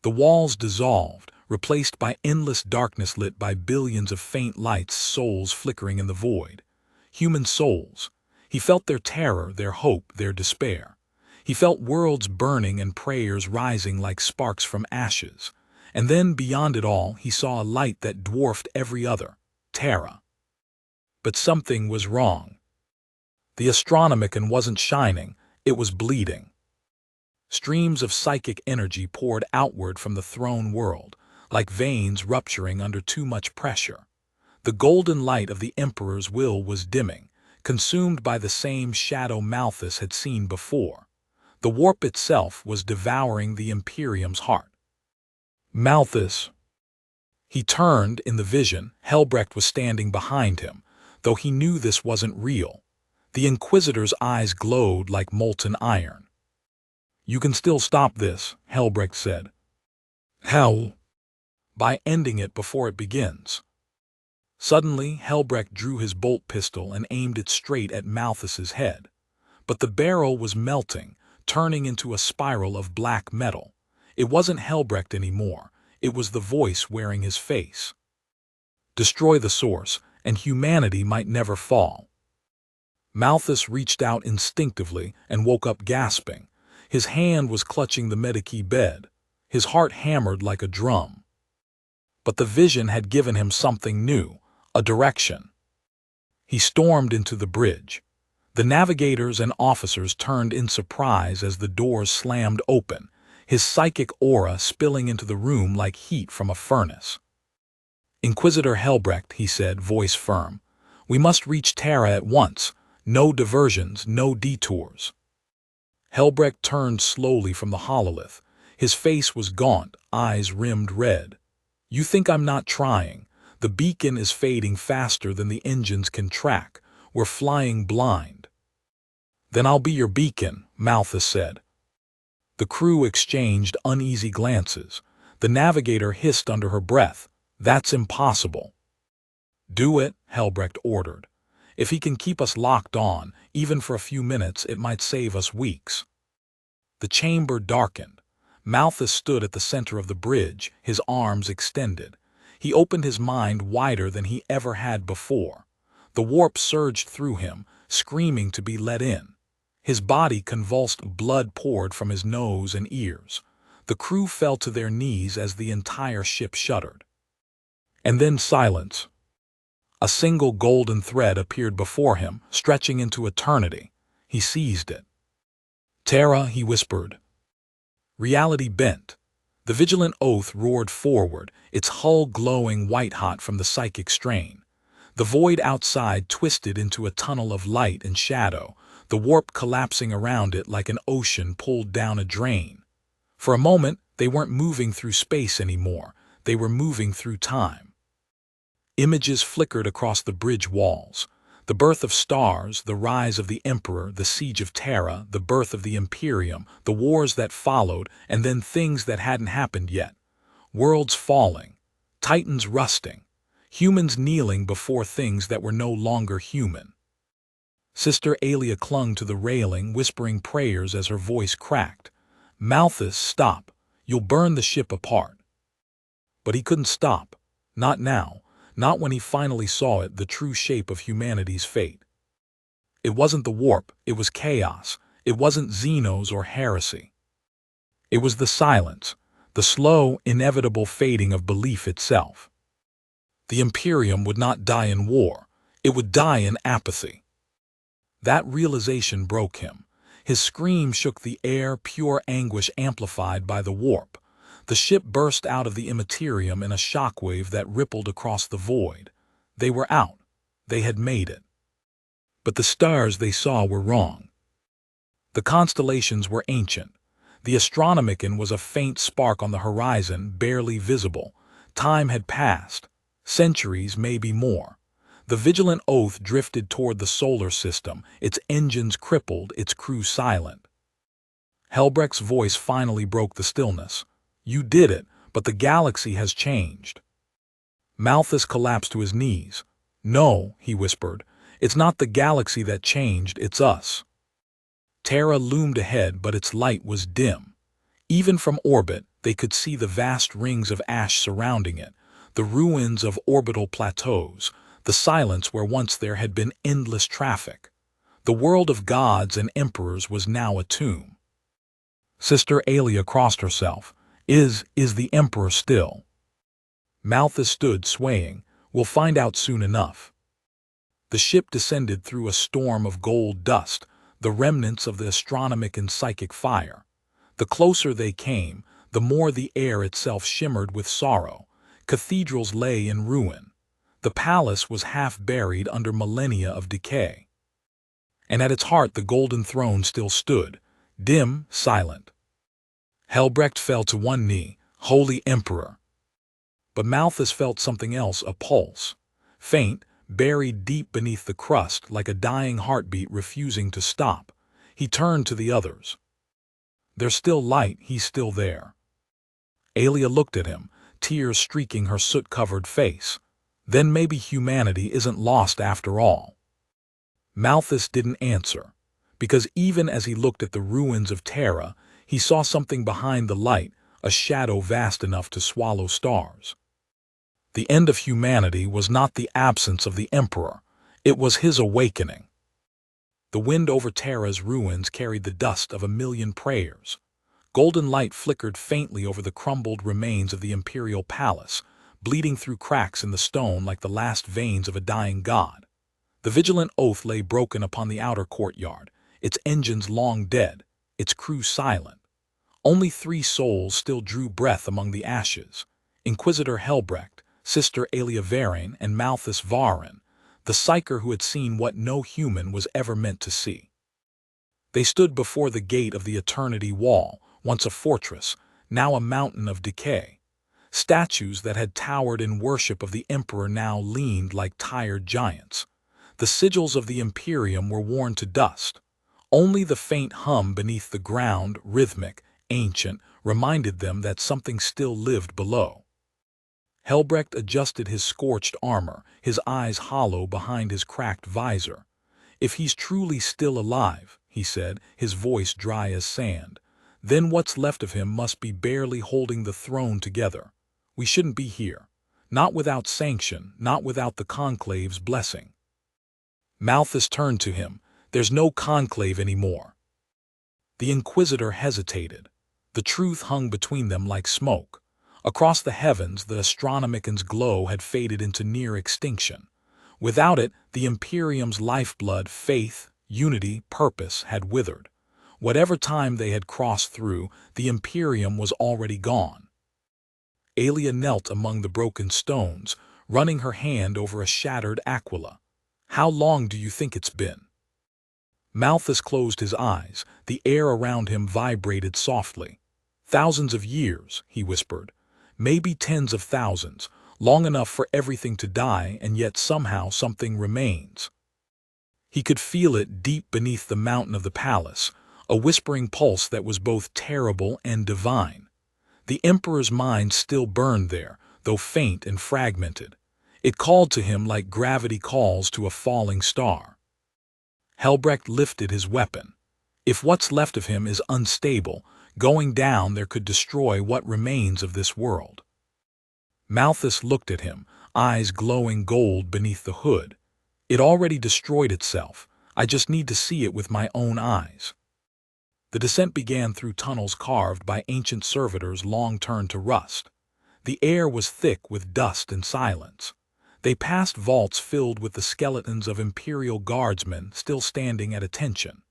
The walls dissolved, replaced by endless darkness lit by billions of faint lights, souls flickering in the void. Human souls. He felt their terror, their hope, their despair. He felt worlds burning and prayers rising like sparks from ashes. And then, beyond it all, he saw a light that dwarfed every other, Terra. But something was wrong. The astronomicon wasn't shining, it was bleeding. Streams of psychic energy poured outward from the throne world, like veins rupturing under too much pressure. The golden light of the Emperor's will was dimming, consumed by the same shadow Malthus had seen before. The warp itself was devouring the Imperium's heart. "Malthus." He turned in the vision. Helbrecht was standing behind him, though he knew this wasn't real. The Inquisitor's eyes glowed like molten iron. "You can still stop this," Helbrecht said. "How?" "By ending it before it begins." Suddenly, Helbrecht drew his bolt pistol and aimed it straight at Malthus's head. But the barrel was melting, turning into a spiral of black metal. It wasn't Helbrecht anymore. It was the voice wearing his face. "Destroy the source, and humanity might never fall." Malthus reached out instinctively and woke up gasping. His hand was clutching the Medici bed. His heart hammered like a drum. But the vision had given him something new, a direction. He stormed into the bridge. The navigators and officers turned in surprise as the doors slammed open, his psychic aura spilling into the room like heat from a furnace. "Inquisitor Helbrecht," he said, voice firm, "we must reach Terra at once. No diversions, no detours." Helbrecht turned slowly from the hololith. His face was gaunt, eyes rimmed red. You think I'm not trying? The beacon is fading faster than the engines can track. We're flying blind. Then I'll be your beacon, Malthus said. The crew exchanged uneasy glances. The navigator hissed under her breath. That's impossible. Do it, Helbrecht ordered. If he can keep us locked on, even for a few minutes, it might save us weeks. The chamber darkened. Malthus stood at the center of the bridge, his arms extended. He opened his mind wider than he ever had before. The warp surged through him, screaming to be let in. His body convulsed, blood poured from his nose and ears. The crew fell to their knees as the entire ship shuddered. And then silence. A single golden thread appeared before him, stretching into eternity. He seized it. Terra, he whispered. Reality bent. The vigilant oath roared forward, its hull glowing white-hot from the psychic strain. The void outside twisted into a tunnel of light and shadow, the warp collapsing around it like an ocean pulled down a drain. For a moment, they weren't moving through space anymore. They were moving through time. Images flickered across the bridge walls. The birth of stars, the rise of the Emperor, the siege of Terra, the birth of the Imperium, the wars that followed, and then things that hadn't happened yet. Worlds falling, titans rusting, humans kneeling before things that were no longer human. Sister Aelia clung to the railing, whispering prayers as her voice cracked. Malthus, stop. You'll burn the ship apart. But he couldn't stop. Not now. Not when he finally saw it, the true shape of humanity's fate. It wasn't the warp, it was chaos. It wasn't Xenos or heresy. It was the silence, the slow, inevitable fading of belief itself. The Imperium would not die in war. It would die in apathy. That realization broke him. His scream shook the air, pure anguish amplified by the warp. The ship burst out of the immaterium in a shockwave that rippled across the void. They were out. They had made it. But the stars they saw were wrong. The constellations were ancient. The Astronomicon was a faint spark on the horizon, barely visible. Time had passed. Centuries, maybe more. The vigilant oath drifted toward the solar system, its engines crippled, its crew silent. Helbrecht's voice finally broke the stillness. You did it, but the galaxy has changed. Malthus collapsed to his knees. No, he whispered, it's not the galaxy that changed, it's us. Terra loomed ahead, but its light was dim. Even from orbit, they could see the vast rings of ash surrounding it, the ruins of orbital plateaus, the silence where once there had been endless traffic. The world of gods and emperors was now a tomb. Sister Aelia crossed herself. Is the Emperor still? Malthus stood, swaying. We'll find out soon enough. The ship descended through a storm of gold dust, the remnants of the astronomic and psychic fire. The closer they came, the more the air itself shimmered with sorrow. Cathedrals lay in ruin. The palace was half buried under millennia of decay. And at its heart the golden throne still stood, dim, silent. Helbrecht fell to one knee, Holy Emperor. But Malthus felt something else, a pulse. Faint, buried deep beneath the crust, like a dying heartbeat refusing to stop. He turned to the others. There's still light, he's still there. Aelia looked at him, tears streaking her soot-covered face. Then maybe humanity isn't lost after all. Malthus didn't answer, because even as he looked at the ruins of Terra, he saw something behind the light, a shadow vast enough to swallow stars. The end of humanity was not the absence of the Emperor, it was his awakening. The wind over Terra's ruins carried the dust of 1,000,000 prayers. Golden light flickered faintly over the crumbled remains of the imperial palace, bleeding through cracks in the stone like the last veins of a dying god. The vigilant oath lay broken upon the outer courtyard, its engines long dead, its crew silent. Only 3 souls still drew breath among the ashes: Inquisitor Helbrecht, Sister Aelia Varain, and Malthus Varin, the Psyker who had seen what no human was ever meant to see. They stood before the gate of the Eternity Wall, once a fortress, now a mountain of decay. Statues that had towered in worship of the emperor now leaned like tired giants. The sigils of the Imperium were worn to dust. Only the faint hum beneath the ground, rhythmic, ancient, reminded them that something still lived below. Helbrecht adjusted his scorched armor, his eyes hollow behind his cracked visor. "If he's truly still alive," he said, his voice dry as sand, "then what's left of him must be barely holding the throne together. We shouldn't be here. Not without sanction, not without the conclave's blessing." Malthus turned to him. "There's no conclave anymore." The Inquisitor hesitated. The truth hung between them like smoke. Across the heavens, the Astronomican's glow had faded into near extinction. Without it, the Imperium's lifeblood, faith, unity, purpose had withered. Whatever time they had crossed through, the Imperium was already gone. Aelia knelt among the broken stones, running her hand over a shattered aquila. "How long do you think it's been?" Malthus closed his eyes. The air around him vibrated softly. "Thousands of years," he whispered. "Maybe tens of thousands, long enough for everything to die, and yet somehow something remains." He could feel it deep beneath the mountain of the palace, a whispering pulse that was both terrible and divine. The Emperor's mind still burned there, though faint and fragmented. It called to him like gravity calls to a falling star. Helbrecht lifted his weapon. If what's left of him is unstable, going down there could destroy what remains of this world. Malthus looked at him, eyes glowing gold beneath the hood. "It already destroyed itself. I just need to see it with my own eyes." The descent began through tunnels carved by ancient servitors long turned to rust. The air was thick with dust and silence. They passed vaults filled with the skeletons of Imperial guardsmen still standing at attention.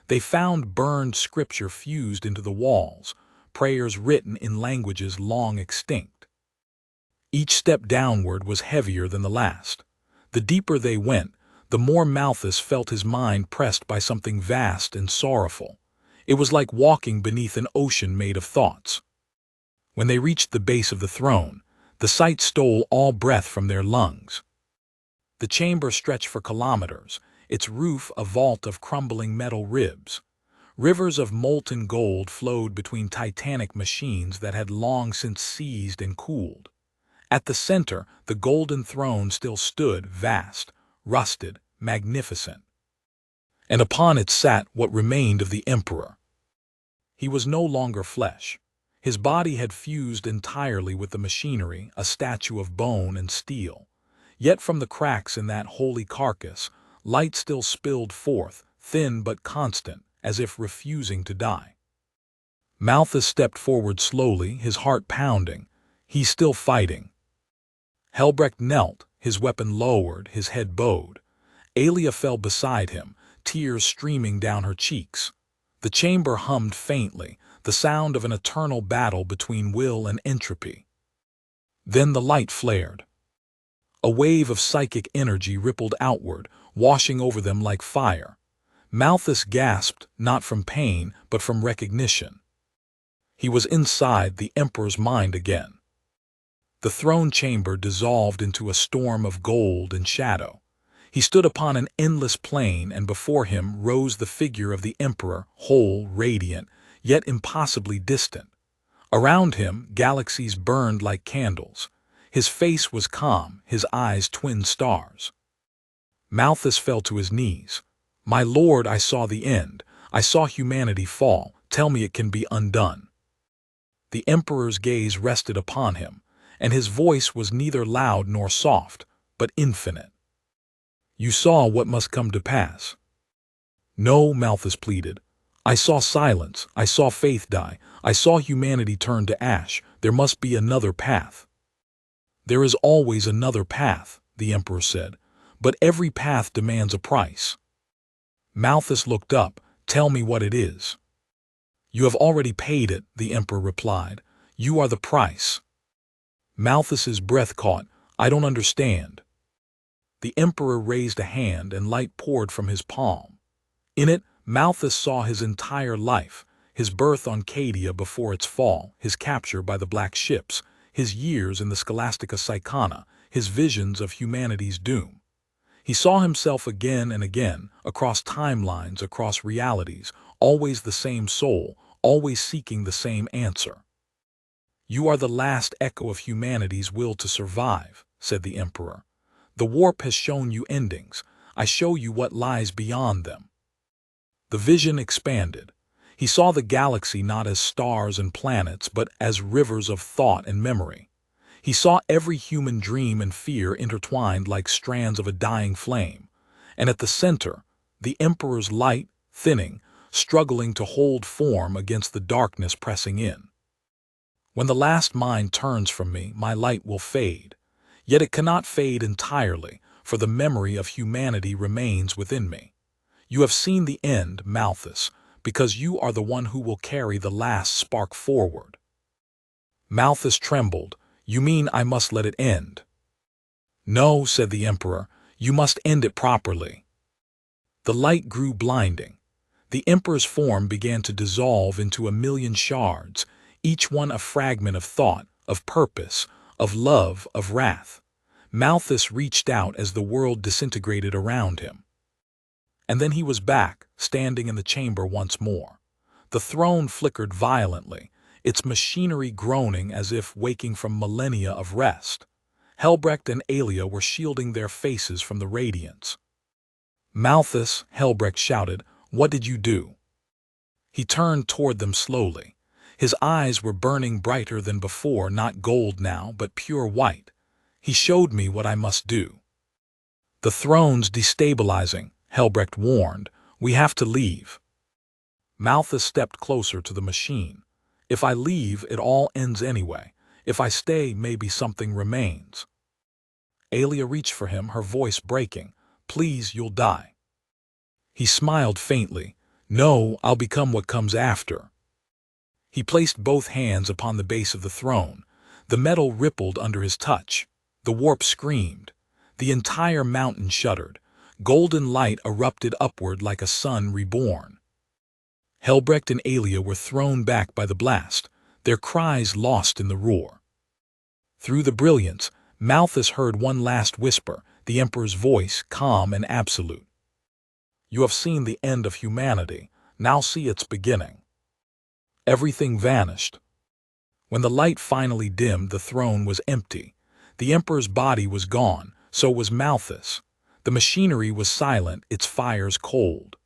They found burned scripture fused into the walls, prayers written in languages long extinct. Each step downward was heavier than the last. The deeper they went, the more Malthus felt his mind pressed by something vast and sorrowful. It was like walking beneath an ocean made of thoughts. When they reached the base of the throne, the sight stole all breath from their lungs. The chamber stretched for kilometers, its roof a vault of crumbling metal ribs. Rivers of molten gold flowed between titanic machines that had long since seized and cooled. At the center, the golden throne still stood, vast, rusted, magnificent. And upon it sat what remained of the Emperor. He was no longer flesh. His body had fused entirely with the machinery, a statue of bone and steel. Yet from the cracks in that holy carcass, light still spilled forth, thin but constant, as if refusing to die. Malthus stepped forward slowly, his heart pounding. He's still fighting. Helbrecht knelt, his weapon lowered, his head bowed. Aelia fell beside him, tears streaming down her cheeks. The chamber hummed faintly, the sound of an eternal battle between will and entropy. Then the light flared. A wave of psychic energy rippled outward, washing over them like fire. Malthus gasped, not from pain, but from recognition. He was inside the Emperor's mind again. The throne chamber dissolved into a storm of gold and shadow. He stood upon an endless plain, and before him rose the figure of the Emperor, whole, radiant, yet impossibly distant. Around him, galaxies burned like candles. His face was calm, his eyes twin stars. Malthus fell to his knees. "My lord, I saw the end. I saw humanity fall. Tell me it can be undone." The Emperor's gaze rested upon him, and his voice was neither loud nor soft, but infinite. "You saw what must come to pass." "No," Malthus pleaded. "I saw silence, I saw faith die, I saw humanity turn to ash. There must be another path." "There is always another path," the Emperor said, "but every path demands a price." Malthus looked up. "Tell me what it is." "You have already paid it," the Emperor replied. "You are the price." Malthus's breath caught. "I don't understand." The Emperor raised a hand, and light poured from his palm. In it, Malthus saw his entire life, his birth on Cadia before its fall, his capture by the Black Ships, his years in the Scholastica Psychana, his visions of humanity's doom. He saw himself again and again, across timelines, across realities, always the same soul, always seeking the same answer. "You are the last echo of humanity's will to survive," said the Emperor. "The warp has shown you endings. I show you what lies beyond them." The vision expanded. He saw the galaxy not as stars and planets, but as rivers of thought and memory. He saw every human dream and fear intertwined like strands of a dying flame, and at the center, the Emperor's light, thinning, struggling to hold form against the darkness pressing in. "When the last mind turns from me, my light will fade. Yet it cannot fade entirely, for the memory of humanity remains within me. You have seen the end, Malthus, because you are the one who will carry the last spark forward." Malthus trembled. "You mean I must let it end?" "No," said the Emperor, "you must end it properly." The light grew blinding. The Emperor's form began to dissolve into a million shards, each one a fragment of thought, of purpose, of love, of wrath. Malthus reached out as the world disintegrated around him. And then he was back, standing in the chamber once more. The throne flickered violently, its machinery groaning as if waking from millennia of rest. Helbrecht and Aelia were shielding their faces from the radiance. "Malthus," Helbrecht shouted, "what did you do?" He turned toward them slowly. His eyes were burning brighter than before, not gold now, but pure white. "He showed me what I must do." "The throne's destabilizing," Helbrecht warned. "We have to leave." Malthus stepped closer to the machine. "If I leave, it all ends anyway. If I stay, maybe something remains." Aelia reached for him, her voice breaking. "Please, you'll die." He smiled faintly. "No, I'll become what comes after." He placed both hands upon the base of the throne. The metal rippled under his touch. The warp screamed. The entire mountain shuddered. Golden light erupted upward like a sun reborn. Helbrecht and Aelia were thrown back by the blast, their cries lost in the roar. Through the brilliance, Malthus heard one last whisper, the Emperor's voice, calm and absolute. "You have seen the end of humanity. Now see its beginning." Everything vanished. When the light finally dimmed, the throne was empty. The Emperor's body was gone, so was Malthus. The machinery was silent, its fires cold.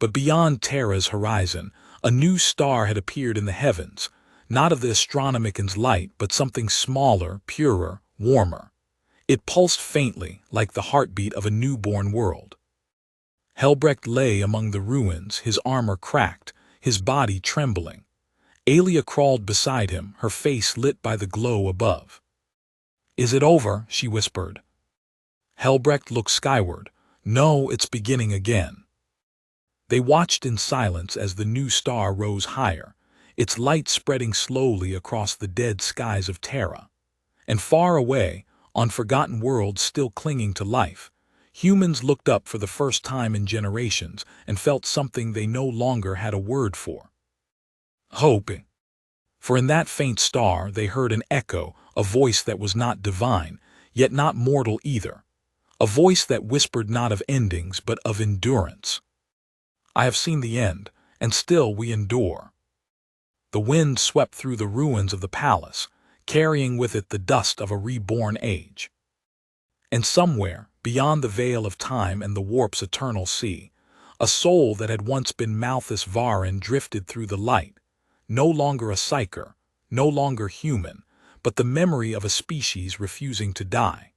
But beyond Terra's horizon, a new star had appeared in the heavens, not of the astronomican's light, but something smaller, purer, warmer. It pulsed faintly, like the heartbeat of a newborn world. Helbrecht lay among the ruins, his armor cracked, his body trembling. Aelia crawled beside him, her face lit by the glow above. "Is it over?" she whispered. Helbrecht looked skyward. "No, it's beginning again." They watched in silence as the new star rose higher, its light spreading slowly across the dead skies of Terra. And far away, on forgotten worlds still clinging to life, humans looked up for the first time in generations and felt something they no longer had a word for. Hope. For in that faint star they heard an echo, a voice that was not divine, yet not mortal either. A voice that whispered not of endings, but of endurance. "I have seen the end, and still we endure." The wind swept through the ruins of the palace, carrying with it the dust of a reborn age. And somewhere, beyond the veil of time and the warp's eternal sea, a soul that had once been Malthus Varin drifted through the light, no longer a Psyker, no longer human, but the memory of a species refusing to die.